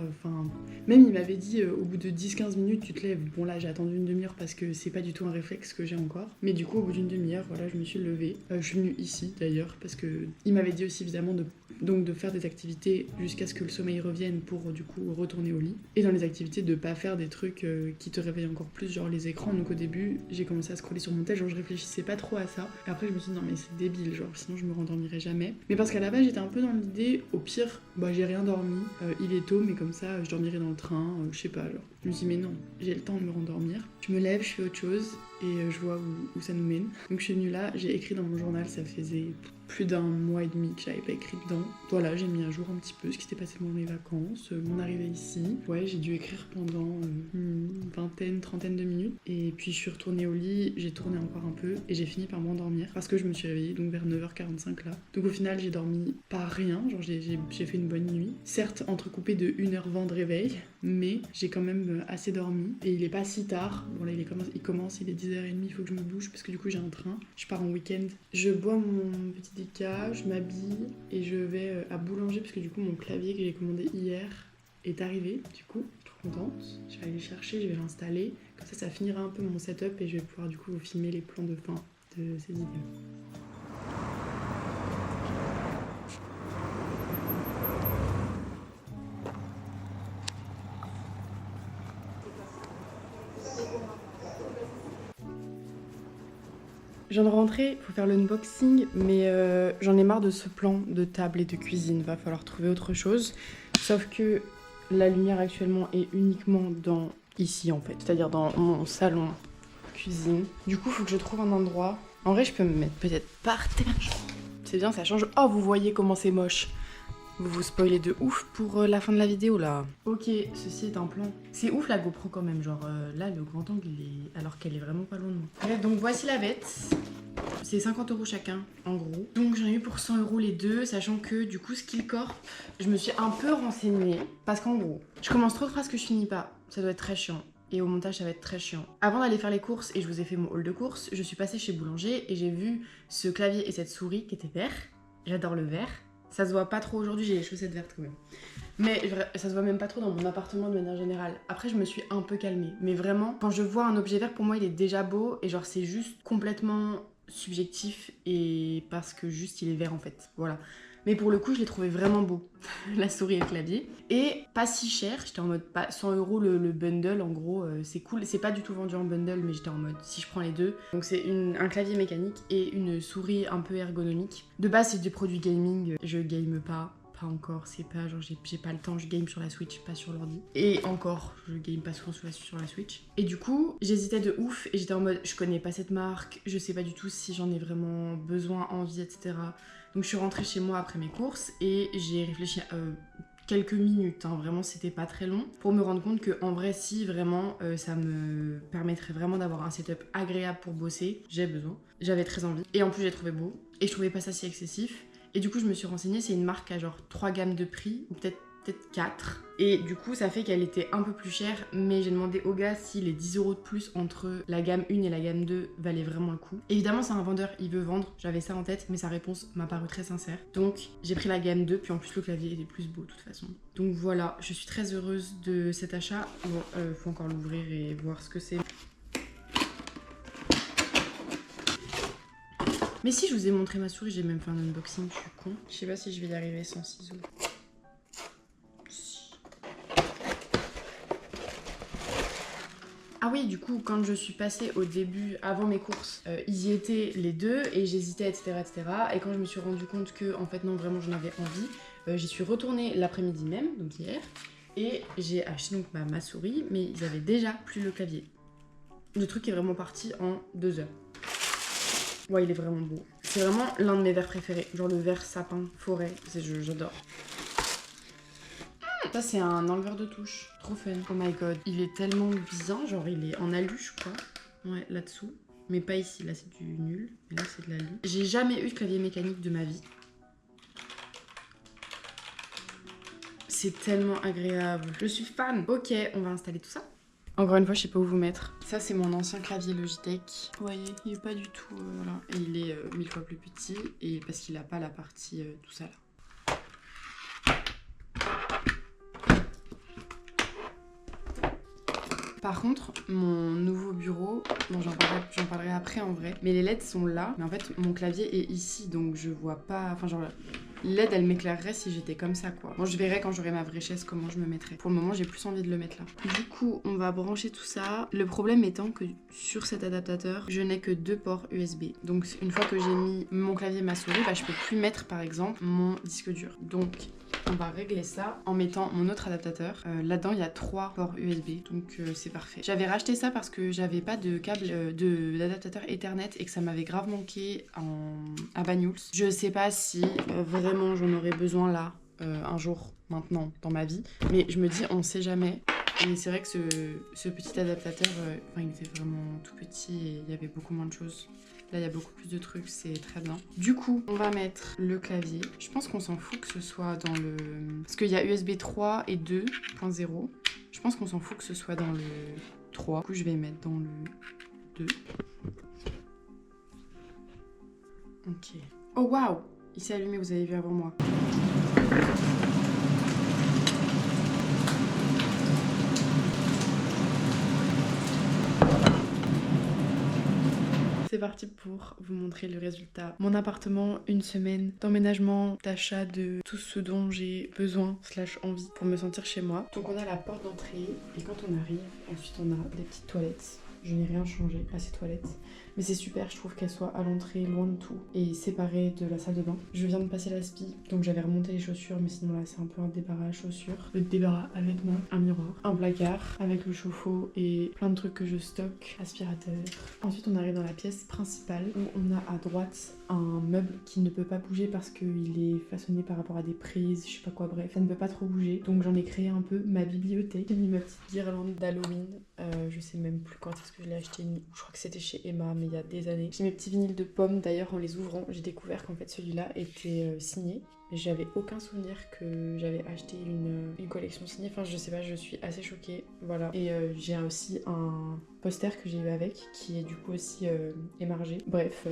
même il m'avait dit au bout de 10-15 minutes tu te lèves. Bon là j'ai attendu une demi-heure parce que c'est pas du tout un réflexe que j'ai encore, mais du coup au bout d'une demi-heure voilà je me suis levée. Je suis venue ici d'ailleurs parce que il m'avait dit aussi évidemment de faire des activités jusqu'à ce que le sommeil revienne pour du coup retourner au lit. Et dans les activités de pas faire des trucs qui te réveillent encore plus, genre les écrans. Donc au début j'ai commencé à scroller sur mon tel, genre je réfléchissais pas trop à ça. Et après je me suis dit non mais c'est débile, genre sinon je me rendormirai jamais. Mais parce qu'à la base j'étais un peu dans l'idée, au pire j'ai rien dormi, il est tôt mais comme ça je dormirai dans le train, je sais pas genre. Je me suis dit mais non, j'ai le temps de me rendormir. Je me lève, je fais autre chose et je vois où ça nous mène. Donc je suis venue là, j'ai écrit dans mon journal, ça faisait plus d'1 mois et demi que j'avais pas écrit dedans. Voilà, j'ai mis à jour un petit peu ce qui s'était passé pendant mes vacances, mon arrivée ici. Ouais, j'ai dû écrire pendant une vingtaine, trentaine de minutes. Et puis je suis retournée au lit, j'ai tourné encore un peu et j'ai fini par m'endormir parce que je me suis réveillée donc vers 9h45 là. Donc au final j'ai dormi pas rien, genre j'ai fait une bonne nuit. Certes entrecoupée de 1h20 de réveil, mais j'ai quand même assez dormi et il est pas si tard. Bon là il commence, il est 10h30, il faut que je me bouge parce que du coup j'ai un train. Je pars en week-end. Je bois mon petit déca, je m'habille et je vais à Boulanger parce que du coup mon clavier que j'ai commandé hier est arrivé. Du coup, je suis trop contente. Je vais aller le chercher, je vais l'installer. Comme ça finira un peu mon setup et je vais pouvoir du coup vous filmer les plans de fin de cette vidéo. Je viens de rentrer, faut faire l'unboxing, mais j'en ai marre de ce plan de table et de cuisine. Va falloir trouver autre chose. Sauf que la lumière actuellement est uniquement dans ici en fait, c'est-à-dire dans mon salon cuisine. Du coup, faut que je trouve un endroit. En vrai, je peux me mettre peut-être par terre. C'est bien, ça change. Oh, vous voyez comment c'est moche. Vous vous spoilez de ouf pour la fin de la vidéo là. Ok, ceci est un plan. C'est ouf la GoPro quand même, genre là le grand angle il est... alors qu'elle est vraiment pas loin de moi. Bref, donc voici la bête. C'est 50 € chacun en gros. Donc j'en ai eu pour 100 € les deux, sachant que du coup Skillcorp, je me suis un peu renseignée. Parce qu'en gros, je commence trop de phrases que je finis pas. Ça doit être très chiant. Et au montage ça va être très chiant. Avant d'aller faire les courses, et je vous ai fait mon haul de courses, je suis passée chez Boulanger et j'ai vu ce clavier et cette souris qui étaient verts. J'adore le vert. Ça se voit pas trop aujourd'hui, j'ai les chaussettes vertes quand même. Mais ça se voit même pas trop dans mon appartement de manière générale. Après, je me suis un peu calmée. Mais vraiment, quand je vois un objet vert, pour moi, il est déjà beau. Et genre, c'est juste complètement subjectif. Et parce que juste, il est vert en fait. Voilà. Mais pour le coup, je l'ai trouvé vraiment beau. La souris et le clavier. Et pas si cher. J'étais en mode 100 € le bundle. En gros, c'est cool. C'est pas du tout vendu en bundle, mais j'étais en mode si je prends les deux. Donc c'est un clavier mécanique et une souris un peu ergonomique. De base, c'est des produits gaming. Je game pas encore. C'est pas genre j'ai pas le temps. Je game sur la Switch, pas sur l'ordi. Et encore, je game pas souvent sur la Switch. Et du coup, j'hésitais de ouf. Et j'étais en mode je connais pas cette marque. Je sais pas du tout si j'en ai vraiment besoin, envie, etc. Donc je suis rentrée chez moi après mes courses et j'ai réfléchi quelques minutes, hein, vraiment c'était pas très long, pour me rendre compte que en vrai si vraiment ça me permettrait vraiment d'avoir un setup agréable pour bosser, j'ai besoin, j'avais très envie et en plus j'ai trouvé beau et je trouvais pas ça si excessif et du coup je me suis renseignée, c'est une marque à genre 3 gammes de prix ou peut-être 4 et du coup ça fait qu'elle était un peu plus chère mais j'ai demandé au gars si les 10 € de plus entre la gamme 1 et la gamme 2 valaient vraiment le coup. Évidemment c'est un vendeur, il veut vendre, j'avais ça en tête mais sa réponse m'a paru très sincère donc j'ai pris la gamme 2 puis en plus le clavier était plus beau de toute façon. Donc voilà, je suis très heureuse de cet achat. Bon, faut encore l'ouvrir et voir ce que c'est. Mais si je vous ai montré ma souris, j'ai même fait un unboxing, je suis con. Je sais pas si je vais y arriver sans ciseaux. Ah oui, du coup, quand je suis passée au début, avant mes courses, ils y étaient les deux et j'hésitais, etc., etc. Et quand je me suis rendu compte que, en fait, non, vraiment, j'en avais envie, j'y suis retournée l'après-midi même, donc hier, et j'ai acheté donc ma souris, mais ils avaient déjà plus le clavier. Le truc est vraiment parti en 2 heures. Ouais, il est vraiment beau. C'est vraiment l'un de mes verts préférés, genre le vert sapin, forêt, j'adore. Ça c'est un enleveur de touche, trop fun. Oh my god, il est tellement bien, genre il est en alu je crois. Ouais, là-dessous. Mais pas ici, là c'est du nul, mais là c'est de l'alu. J'ai jamais eu de clavier mécanique de ma vie. C'est tellement agréable, je suis fan. Ok, on va installer tout ça. Encore une fois, je sais pas où vous mettre. Ça c'est mon ancien clavier Logitech. Vous voyez, il est pas du tout, voilà. Et il est 1000 fois plus petit, et parce qu'il a pas la partie tout ça là. Par contre, mon nouveau bureau, bon, j'en parlerai après en vrai, mais les LED sont là, mais en fait mon clavier est ici donc je vois pas, enfin genre les LED elles m'éclaireraient si j'étais comme ça quoi. Bon je verrai quand j'aurai ma vraie chaise comment je me mettrai. Pour le moment j'ai plus envie de le mettre là. Du coup on va brancher tout ça, le problème étant que sur cet adaptateur je n'ai que 2 ports USB. Donc une fois que j'ai mis mon clavier et ma souris, bah, je peux plus mettre par exemple mon disque dur. Donc on va régler ça en mettant mon autre adaptateur. Là-dedans, il y a 3 ports USB, donc c'est parfait. J'avais racheté ça parce que j'avais pas de câble d'adaptateur Ethernet et que ça m'avait grave manqué à Banyuls. Je sais pas si vraiment j'en aurais besoin là, un jour, maintenant, dans ma vie. Mais je me dis, on sait jamais. Et c'est vrai que ce petit adaptateur, il était vraiment tout petit et il y avait beaucoup moins de choses. Là, il y a beaucoup plus de trucs, c'est très bien. Du coup, on va mettre le clavier. Je pense qu'on s'en fout que ce soit dans le... Parce qu'il y a USB 3 et 2.0. Je pense qu'on s'en fout que ce soit dans le 3. Du coup, je vais mettre dans le 2. Ok. Oh waouh! Il s'est allumé, vous avez vu avant moi. C'est parti pour vous montrer le résultat. Mon appartement, une semaine d'emménagement, d'achat de tout ce dont j'ai besoin / envie pour me sentir chez moi. Donc on a la porte d'entrée et quand on arrive, ensuite on a des petites toilettes. Je n'ai rien changé à ces toilettes. Mais c'est super, je trouve qu'elles soient à l'entrée, loin de tout, et séparées de la salle de bain. Je viens de passer l'aspi, donc j'avais remonté les chaussures, mais sinon là c'est un peu un débarras à chaussures. Le débarras à vêtements, un miroir, un placard avec le chauffe-eau et plein de trucs que je stocke, aspirateur. Ensuite on arrive dans la pièce principale où on a à droite un meuble qui ne peut pas bouger parce qu'il est façonné par rapport à des prises, je sais pas quoi, bref, ça ne peut pas trop bouger. Donc j'en ai créé un peu ma bibliothèque. J'ai mis ma petite guirlande d'Halloween, je sais même plus quand est-ce que je l'ai acheté, je crois que c'était chez Emma, mais il y a des années. J'ai mes petits vinyles de pommes, d'ailleurs en les ouvrant, j'ai découvert qu'en fait celui-là était signé. J'avais aucun souvenir que j'avais acheté une collection signée, enfin je sais pas, je suis assez choquée, voilà. Et j'ai aussi un poster que j'ai eu avec, qui est du coup aussi émargé, bref.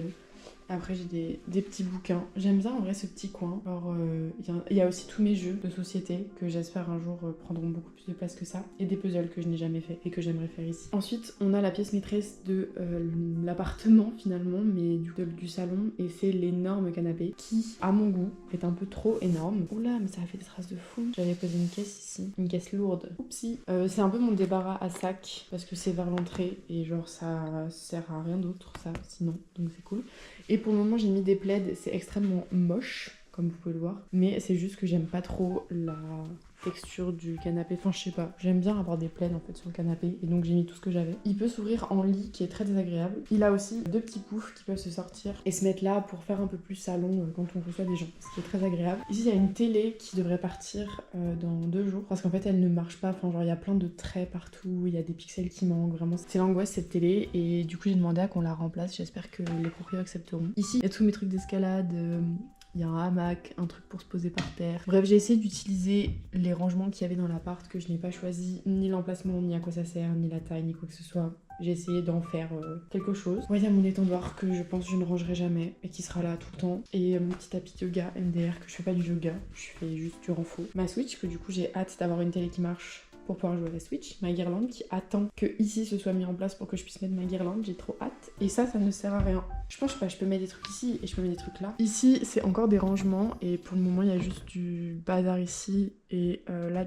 Après j'ai des petits bouquins. J'aime bien en vrai ce petit coin. Alors il y a aussi tous mes jeux de société que j'espère un jour prendront beaucoup plus de place que ça. Et des puzzles que je n'ai jamais fait et que j'aimerais faire ici. Ensuite on a la pièce maîtresse de l'appartement finalement, mais du salon. Et c'est l'énorme canapé qui, à mon goût, est un peu trop énorme. Oula, mais ça a fait des traces de fond. J'avais posé une caisse ici, une caisse lourde. Oupsie. C'est un peu mon débarras à sac parce que c'est vers l'entrée et genre ça sert à rien d'autre ça sinon. Donc c'est cool. Et pour le moment j'ai mis des plaids, c'est extrêmement moche comme vous pouvez le voir, mais c'est juste que j'aime pas trop la texture du canapé, enfin je sais pas, j'aime bien avoir des plaids en fait sur le canapé et donc j'ai mis tout ce que j'avais. Il peut s'ouvrir en lit qui est très désagréable. Il a aussi 2 petits poufs qui peuvent se sortir et se mettre là pour faire un peu plus salon quand on reçoit des gens, ce qui est très agréable. Ici il y a une télé qui devrait partir dans 2 jours parce qu'en fait elle ne marche pas, enfin genre il y a plein de traits partout, il y a des pixels qui manquent, vraiment c'est l'angoisse cette télé et du coup j'ai demandé à qu'on la remplace, j'espère que les propriétaires accepteront. Ici il y a tous mes trucs d'escalade, il y a un hamac, un truc pour se poser par terre. Bref, j'ai essayé d'utiliser les rangements qu'il y avait dans l'appart que je n'ai pas choisi, ni l'emplacement, ni à quoi ça sert, ni la taille, ni quoi que ce soit. J'ai essayé d'en faire quelque chose. Il y a mon étendoir que je pense que je ne rangerai jamais et qui sera là tout le temps. Et mon petit tapis de yoga MDR que je fais pas du yoga, je fais juste du renfort. Ma Switch que du coup j'ai hâte d'avoir une télé qui marche pour pouvoir jouer à la Switch, ma guirlande qui attend que ici ce soit mis en place pour que je puisse mettre ma guirlande, j'ai trop hâte. Et ça ne sert à rien. Je pense pas, je peux mettre des trucs ici et je peux mettre des trucs là. Ici c'est encore des rangements et pour le moment il y a juste du bazar ici et là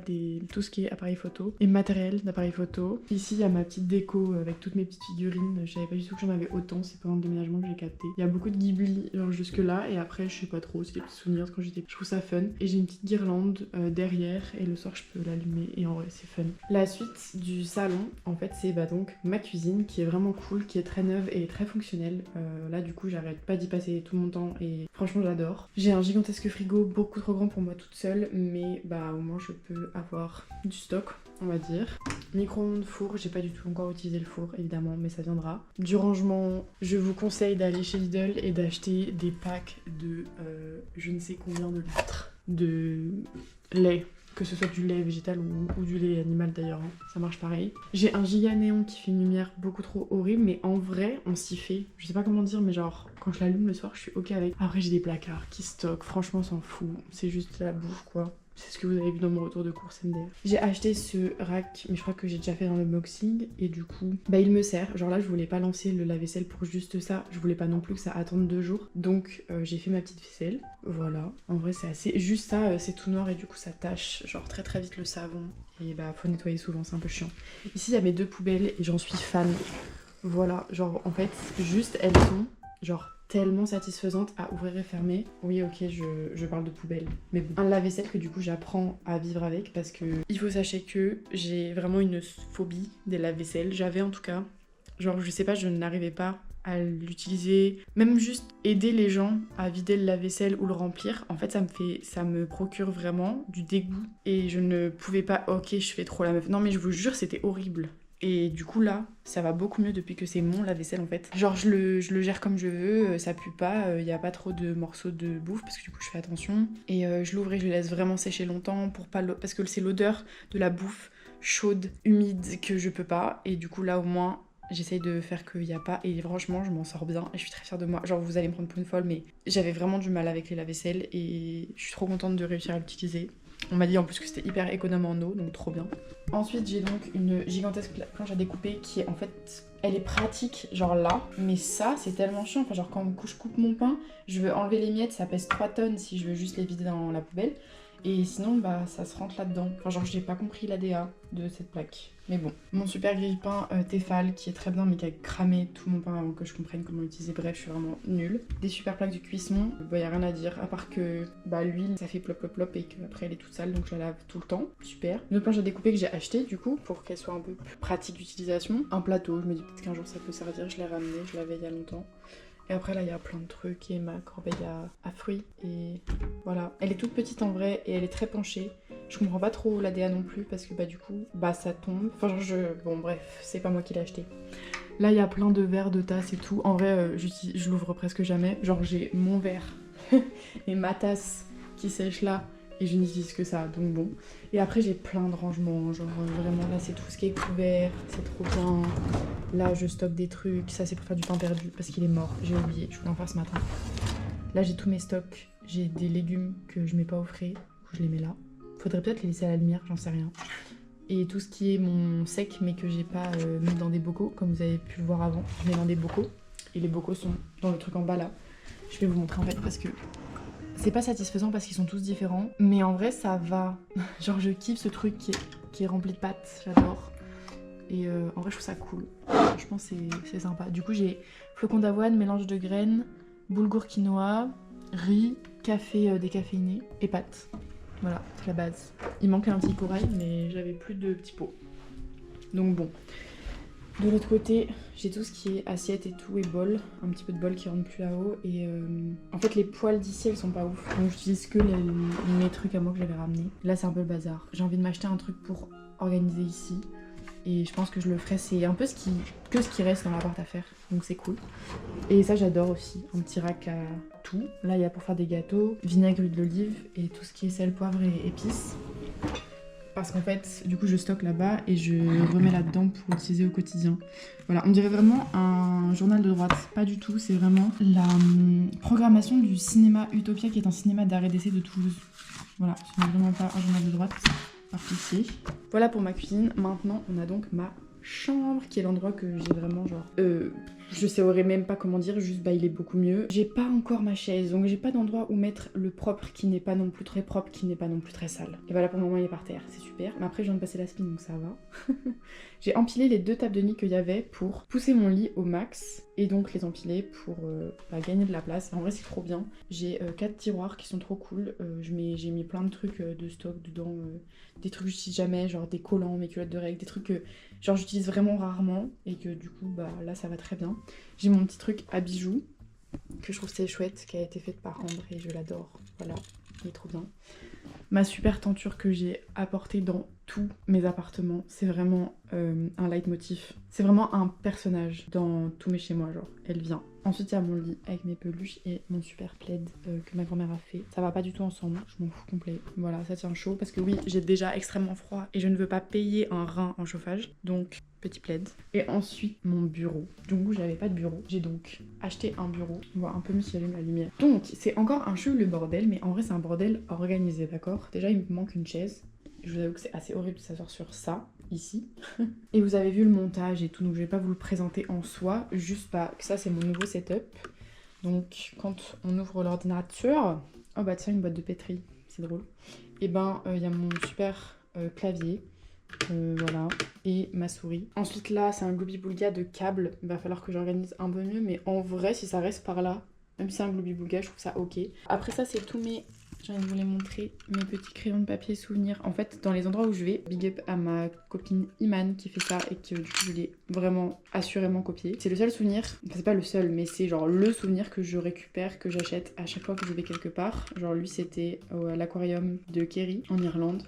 tout ce qui est appareil photo et matériel d'appareil photo. Ici il y a ma petite déco avec toutes mes petites figurines, je savais pas du tout que j'en avais autant, c'est pendant le déménagement que j'ai capté. Il y a beaucoup de Ghibli genre jusque là et après je sais pas trop, c'est des petits souvenirs de quand j'étais, je trouve ça fun. Et j'ai une petite guirlande derrière et le soir je peux l'allumer et en vrai c'est fun. La suite du salon en fait c'est donc ma cuisine qui est vraiment cool, qui est très neuve et très fonctionnelle. Là du coup j'arrête pas d'y passer tout mon temps et franchement j'adore. J'ai un gigantesque frigo beaucoup trop grand pour moi toute seule, mais bah au moins je peux avoir du stock on va dire. Micro-ondes, four, j'ai pas du tout encore utilisé le four évidemment mais ça viendra. Du rangement, je vous conseille d'aller chez Lidl et d'acheter des packs de je ne sais combien de litres de lait. Que ce soit du lait végétal ou du lait animal d'ailleurs, hein. Ça marche pareil. J'ai un giga néon qui fait une lumière beaucoup trop horrible, mais en vrai, on s'y fait. Je sais pas comment dire, mais genre, quand je l'allume le soir, je suis ok avec. Après, j'ai des placards qui stockent, franchement, on s'en fout. C'est juste la bouffe, quoi. C'est ce que vous avez vu dans mon retour de course MDR. J'ai acheté ce rack, mais je crois que j'ai déjà fait dans l'unboxing. Et du coup, bah il me sert. Genre là, je voulais pas lancer le lave-vaisselle pour juste ça. Je voulais pas non plus que ça attende 2 jours. Donc j'ai fait ma petite vaisselle. Voilà. En vrai, c'est assez... Juste ça, c'est tout noir et du coup, ça tâche genre très très vite le savon. Et bah faut nettoyer souvent, c'est un peu chiant. Ici, il y a mes 2 poubelles et j'en suis fan. Voilà. Genre en fait, juste elles sont genre... tellement satisfaisante à ouvrir et fermer. Oui ok je parle de poubelle mais bon. Un lave-vaisselle que du coup j'apprends à vivre avec parce que il faut sachez que j'ai vraiment une phobie des lave-vaisselle. J'avais en tout cas. Genre je sais pas, je n'arrivais pas à l'utiliser. Même juste aider les gens à vider le lave-vaisselle ou le remplir. En fait ça me procure vraiment du dégoût. Et je ne pouvais pas, ok je fais trop la meuf. Non mais je vous jure c'était horrible. Et du coup là, ça va beaucoup mieux depuis que c'est mon lave-vaisselle en fait. Genre je le gère comme je veux, ça pue pas, y a pas trop de morceaux de bouffe parce que du coup je fais attention. Et je l'ouvre et je le laisse vraiment sécher longtemps pour pas parce que c'est l'odeur de la bouffe. chaude, humide que je peux pas. Et du coup là au moins j'essaye de faire qu'il n'y a pas. Et franchement je m'en sors bien et je suis très fière de moi. Genre vous allez me prendre pour une folle mais j'avais vraiment du mal avec les lave-vaisselle et je suis trop contente de réussir à l'utiliser. On m'a dit en plus que c'était hyper économe en eau, donc trop bien. Ensuite j'ai donc une gigantesque planche à découper qui est en fait... Elle est pratique, genre là, mais ça c'est tellement chiant. Enfin, genre quand je coupe mon pain, je veux enlever les miettes, ça pèse 3 tonnes si je veux juste les vider dans la poubelle. Et sinon, bah ça se rentre là-dedans. Enfin, genre j'ai pas compris l'ADA de cette plaque. Mais bon, mon super grille-pain Tefal qui est très bien mais qui a cramé tout mon pain avant que je comprenne comment l'utiliser. Bref, je suis vraiment nulle. Des super plaques de cuisson, bah y a rien à dire à part que bah l'huile ça fait plop plop plop et qu'après elle est toute sale donc je la lave tout le temps. Super. Une autre planche à découper que j'ai acheté du coup pour qu'elle soit un peu plus pratique d'utilisation. Un plateau, je me dis peut-être qu'un jour ça peut servir, je l'ai ramené, je l'avais il y a longtemps. Et après là il y a plein de trucs et ma corbeille à fruits et voilà. Elle est toute petite en vrai et elle est très penchée. Je comprends pas trop l'ADA non plus parce que bah du coup bah ça tombe. Enfin genre bon bref c'est pas moi qui l'ai acheté. Là il y a plein de verres, de tasses et tout. En vrai je l'ouvre presque jamais. Genre j'ai mon verre et ma tasse qui sèche là et je n'utilise que ça donc bon. Et après j'ai plein de rangements. Genre vraiment là c'est tout ce qui est couvert. C'est trop bien. Là je stocke des trucs. Ça c'est pour faire du pain perdu parce qu'il est mort. J'ai oublié. Je voulais en faire ce matin. Là j'ai tous mes stocks. J'ai des légumes que je mets pas au frais. Je les mets là. Faudrait peut-être les laisser à la lumière, j'en sais rien. Et tout ce qui est mon sec mais que j'ai pas mis dans des bocaux, comme vous avez pu le voir avant, je mets dans des bocaux. Et les bocaux sont dans le truc en bas là. Je vais vous montrer en fait parce que c'est pas satisfaisant parce qu'ils sont tous différents. Mais en vrai ça va. Genre je kiffe ce truc qui est rempli de pâtes, j'adore. Et en vrai je trouve ça cool. Franchement c'est sympa. Du coup j'ai flocons d'avoine, mélange de graines, boulgour quinoa, riz, café décaféiné et pâtes. Voilà, c'est la base. Il manquait un petit corail, mais j'avais plus de petits pots. Donc bon. De l'autre côté, j'ai tout ce qui est assiette et tout, et bol. Un petit peu de bol qui rentre plus là-haut. Et en fait, les poêles d'ici, elles sont pas ouf. Donc j'utilise que mes trucs à moi que j'avais ramenés. Là, c'est un peu le bazar. J'ai envie de m'acheter un truc pour organiser ici. Et je pense que je le ferai. C'est un peu ce qui reste dans l'appart à faire. Donc c'est cool. Et ça, j'adore aussi. Un petit rack à tout. Là, il y a pour faire des gâteaux, vinaigre, huile d'olive et tout ce qui est sel, poivre et épices. Parce qu'en fait, du coup, je stocke là-bas et je remets là-dedans pour l'utiliser au quotidien. Voilà, on dirait vraiment un journal de droite. Pas du tout, c'est vraiment la programmation du cinéma Utopia, qui est un cinéma d'art et d'essai de Toulouse. Voilà, ce n'est vraiment pas un journal de droite. Par pitié. Voilà pour ma cuisine. Maintenant, on a donc ma chambre, qui est l'endroit que j'ai vraiment genre... je saurais même pas comment dire, juste bah il est beaucoup mieux. J'ai pas encore ma chaise, donc j'ai pas d'endroit où mettre le propre qui n'est pas non plus très propre, qui n'est pas non plus très sale. Et voilà, pour le moment il est par terre, c'est super. Mais après je viens de passer la spin donc ça va. J'ai empilé les 2 tables de nuit qu'il y avait pour pousser mon lit au max et donc les empiler pour gagner de la place. En vrai c'est trop bien. J'ai 4 tiroirs qui sont trop cool. J'ai mis plein de trucs de stock dedans. Des trucs que j'utilise jamais, genre des collants, mes culottes de règles, des trucs que genre j'utilise vraiment rarement et que du coup bah là ça va très bien. J'ai mon petit truc à bijoux que je trouve c'est chouette, qui a été faite par Ambre et je l'adore. Voilà, il est trop bien. Ma super tenture que j'ai apportée dans tous mes appartements, c'est vraiment un leitmotiv. C'est vraiment un personnage dans tous mes chez moi, genre elle vient. Ensuite il y a mon lit avec mes peluches et mon super plaid que ma grand-mère a fait. Ça va pas du tout ensemble, je m'en fous complet. Voilà, ça tient chaud parce que oui, j'ai déjà extrêmement froid et je ne veux pas payer un rein en chauffage. Donc petit plaid. Et ensuite mon bureau. Donc j'avais pas de bureau. J'ai donc acheté un bureau. On voit un peu mieux si j'allume la lumière. Donc c'est encore un cheveu le bordel, mais en vrai c'est un bordel organisé, d'accord? Déjà il me manque une chaise. Je vous avoue que c'est assez horrible de s'asseoir sur ça, ici. Et vous avez vu le montage et tout, donc je vais pas vous le présenter en soi. Juste que ça c'est mon nouveau setup. Donc quand on ouvre l'ordinateur... Oh bah tiens, une boîte de pétri, c'est drôle. Et ben il y a mon super clavier. Voilà, et ma souris. Ensuite là c'est un globi-boulga de câbles. Il va falloir que j'organise un peu mieux, mais en vrai si ça reste par là, même si c'est un globi-boulga, je trouve ça ok. Après ça c'est tous mes... J'ai envie de vous les montrer, mes petits crayons de papier souvenirs. En fait, dans les endroits où je vais, big up à ma copine Iman qui fait ça et que du coup je l'ai vraiment assurément copié. C'est le seul souvenir, enfin c'est pas le seul, mais c'est genre le souvenir que je récupère, que j'achète à chaque fois que je vais quelque part. Genre lui c'était à l'aquarium de Kerry en Irlande.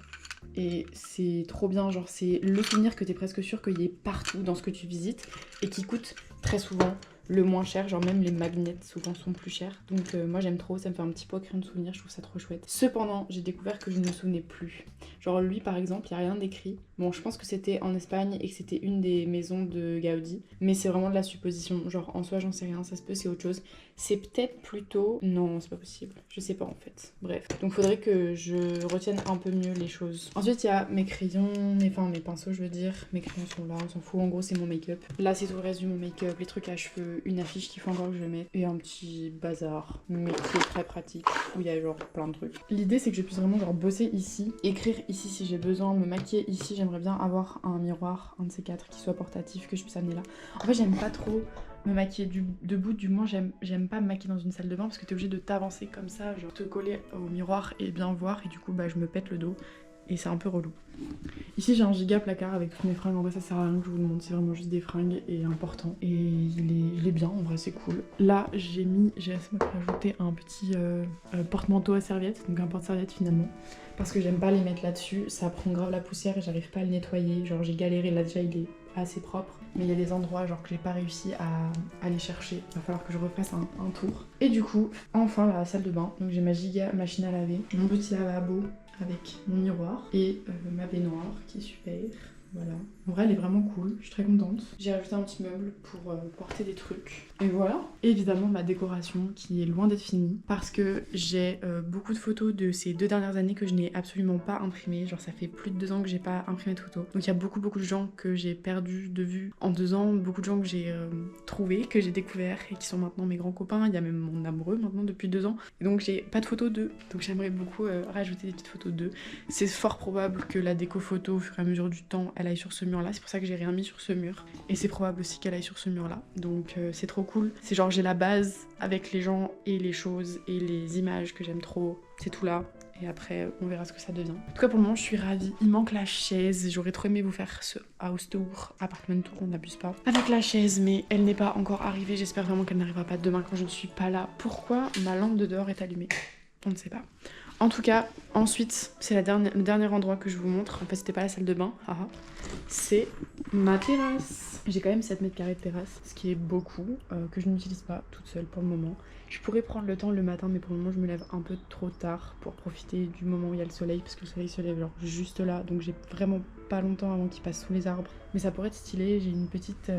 Et c'est trop bien, genre c'est le souvenir que t'es presque sûr qu'il y ait partout dans ce que tu visites et qui coûte très souvent le moins cher, genre même les magnets souvent sont plus chers. Donc moi j'aime trop, ça me fait un petit peu crayon de souvenir, je trouve ça trop chouette. Cependant, j'ai découvert que je ne me souvenais plus. Genre lui par exemple, il n'y a rien d'écrit. Bon, je pense que c'était en Espagne et que c'était une des maisons de Gaudi, mais c'est vraiment de la supposition. Genre en soi, j'en sais rien, ça se peut, c'est autre chose. C'est peut-être plutôt... Non, c'est pas possible. Je sais pas en fait. Bref. Donc faudrait que je retienne un peu mieux les choses. Ensuite, il y a mes crayons, mes pinceaux, je veux dire. Mes crayons sont là, on s'en fout. En gros, c'est mon make-up. Là, c'est tout le reste de mon make-up, les trucs à cheveux, une affiche qu'il faut encore que je mette et un petit bazar, mais qui est très pratique où il y a genre plein de trucs. L'idée, c'est que je puisse vraiment genre bosser ici, écrire ici si j'ai besoin, me maquiller ici. J'aimerais bien avoir un miroir, un de ces quatre, qui soit portatif, que je puisse amener là. En fait, j'aime pas trop me maquiller debout, du moins j'aime pas me maquiller dans une salle de bain parce que t'es obligé de t'avancer comme ça, genre te coller au miroir et bien voir, et du coup bah je me pète le dos et c'est un peu relou. Ici j'ai un giga placard avec toutes mes fringues, en vrai ça sert à rien que je vous le montre, c'est vraiment juste des fringues et important, et il est bien, en vrai c'est cool. Là j'ai rajouté un petit porte-manteau à serviette, donc un porte-serviette finalement, parce que j'aime pas les mettre là-dessus, ça prend grave la poussière et j'arrive pas à le nettoyer, genre j'ai galéré, là déjà il est assez propre, mais il y a des endroits genre que j'ai pas réussi à aller chercher, il va falloir que je refasse un tour. Et du coup, enfin la salle de bain, donc j'ai ma giga machine à laver, mon petit lavabo avec mon miroir et ma baignoire qui est super, voilà. En vrai elle est vraiment cool, je suis très contente. J'ai rajouté un petit meuble pour porter des trucs. Et voilà. Et évidemment ma décoration qui est loin d'être finie parce que j'ai beaucoup de photos de ces 2 dernières années que je n'ai absolument pas imprimées. Genre ça fait plus de 2 ans que j'ai pas imprimé de photos. Donc il y a beaucoup de gens que j'ai perdu de vue en 2 ans, beaucoup de gens que j'ai trouvés, que j'ai découverts et qui sont maintenant mes grands copains. Il y a même mon amoureux maintenant depuis 2 ans. Et donc j'ai pas de photos d'eux. Donc j'aimerais beaucoup rajouter des petites photos d'eux. C'est fort probable que la déco photo au fur et à mesure du temps elle aille sur ce mur là. C'est pour ça que j'ai rien mis sur ce mur. Et c'est probable aussi qu'elle aille sur ce mur là. Donc c'est trop cool. C'est genre j'ai la base avec les gens et les choses et les images que j'aime trop. C'est tout là. Et après on verra ce que ça devient. En tout cas pour le moment je suis ravie. Il manque la chaise. J'aurais trop aimé vous faire ce house tour, apartment tour, on n'abuse pas, avec la chaise, mais elle n'est pas encore arrivée. J'espère vraiment qu'elle n'arrivera pas demain quand je ne suis pas là. Pourquoi ma lampe de dehors est allumée? On ne sait pas. En tout cas, ensuite, c'est le dernier endroit que je vous montre. En fait, c'était pas la salle de bain, haha. C'est ma terrasse. J'ai quand même 7 mètres carrés de terrasse, ce qui est beaucoup, que je n'utilise pas toute seule pour le moment. Je pourrais prendre le temps le matin, mais pour le moment, je me lève un peu trop tard pour profiter du moment où il y a le soleil, parce que le soleil se lève genre juste là, donc j'ai vraiment pas longtemps avant qu'il passe sous les arbres. Mais ça pourrait être stylé. J'ai une petite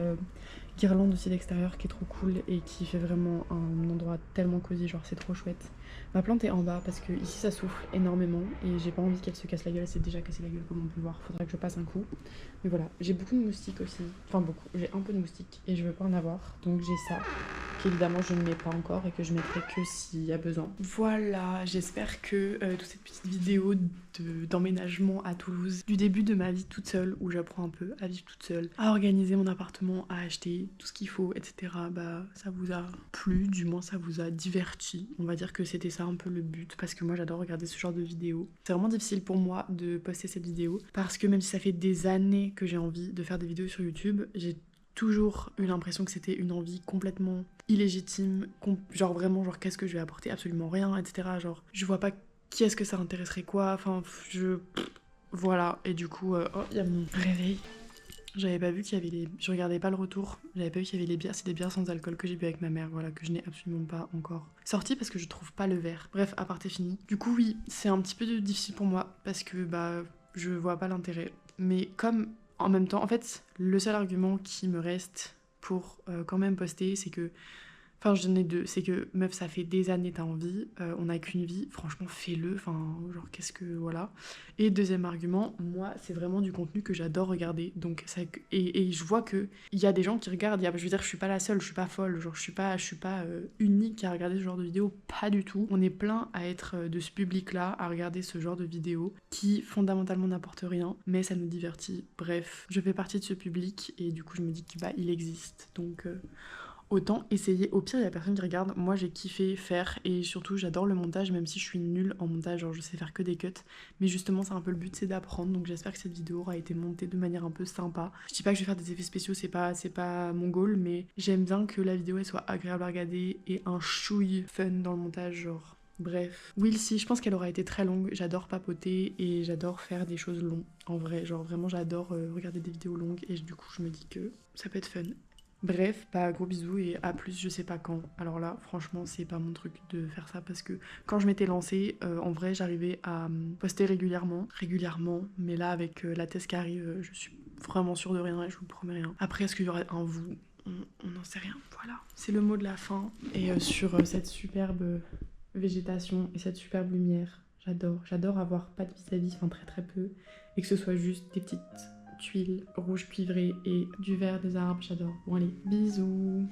guirlande aussi d'extérieur qui est trop cool et qui fait vraiment un endroit tellement cosy, genre c'est trop chouette. Ma plante est en bas parce que ici ça souffle énormément et j'ai pas envie qu'elle se casse la gueule. Elle s'est déjà cassée la gueule comme on peut voir, faudrait que je passe un coup. Mais voilà, j'ai beaucoup de moustiques aussi, enfin beaucoup, j'ai un peu de moustiques et je veux pas en avoir, donc j'ai ça qu'évidemment je ne mets pas encore et que je mettrai que s'il y a besoin. Voilà, j'espère que toute cette petite vidéo d'emménagement à Toulouse, du début de ma vie toute seule, où j'apprends un peu à vivre toute seule, à organiser mon appartement, à acheter tout ce qu'il faut, etc. Bah ça vous a plu, du moins ça vous a diverti. On va dire que c'était ça un peu le but, parce que moi j'adore regarder ce genre de vidéos. C'est vraiment difficile pour moi de poster cette vidéo, parce que même si ça fait des années que j'ai envie de faire des vidéos sur YouTube, j'ai toujours eu l'impression que c'était une envie complètement illégitime, genre vraiment genre qu'est-ce que je vais apporter, absolument rien, etc. Genre je vois pas qui est-ce que ça intéresserait quoi, enfin voilà. Et du coup, oh il y a mon réveil. J'avais pas vu qu'il y avait les... Je regardais pas le retour, j'avais pas vu qu'il y avait les bières, c'est des bières sans alcool que j'ai bu avec ma mère, voilà, que je n'ai absolument pas encore sorti parce que je trouve pas le verre. Bref, aparté fini. Du coup oui, c'est un petit peu difficile pour moi parce que bah je vois pas l'intérêt. Mais comme en même temps, en fait, le seul argument qui me reste pour quand même poster, c'est que... Enfin, j'en ai 2. C'est que, meuf, ça fait des années t'as envie, on n'a qu'une vie, franchement, fais-le, enfin, genre, qu'est-ce que... Voilà. Et deuxième argument, moi, c'est vraiment du contenu que j'adore regarder, donc ça... Et je vois que il y a des gens qui regardent, je veux dire, je suis pas la seule, je suis pas folle, genre, je suis pas unique à regarder ce genre de vidéos, pas du tout. On est plein à être de ce public-là, à regarder ce genre de vidéos, qui, fondamentalement, n'apportent rien, mais ça nous divertit. Bref, je fais partie de ce public, et du coup, je me dis que, bah, il existe, donc... Autant essayer, au pire il y a personne qui regarde, moi j'ai kiffé faire et surtout j'adore le montage même si je suis nulle en montage, genre je sais faire que des cuts, mais justement c'est un peu le but, c'est d'apprendre, donc j'espère que cette vidéo aura été montée de manière un peu sympa. Je dis pas que je vais faire des effets spéciaux, c'est pas mon goal, mais j'aime bien que la vidéo elle soit agréable à regarder et un chouille fun dans le montage, genre... Bref, Will si, je pense qu'elle aura été très longue, j'adore papoter et j'adore faire des choses longues, en vrai, genre vraiment j'adore regarder des vidéos longues et du coup je me dis que ça peut être fun. Bref, bah gros bisous et à plus je sais pas quand. Alors là, franchement, c'est pas mon truc de faire ça parce que quand je m'étais lancée, en vrai, j'arrivais à poster régulièrement, mais là, avec la thèse qui arrive, je suis vraiment sûre de rien et je vous promets rien. Après, est-ce qu'il y aura un vous? On n'en sait rien. Voilà, c'est le mot de la fin. Et sur cette superbe végétation et cette superbe lumière, j'adore avoir pas de vis-à-vis, enfin très peu, et que ce soit juste des petites tuiles rouges cuivrées et du vert des arbres, j'adore. Bon allez, bisous.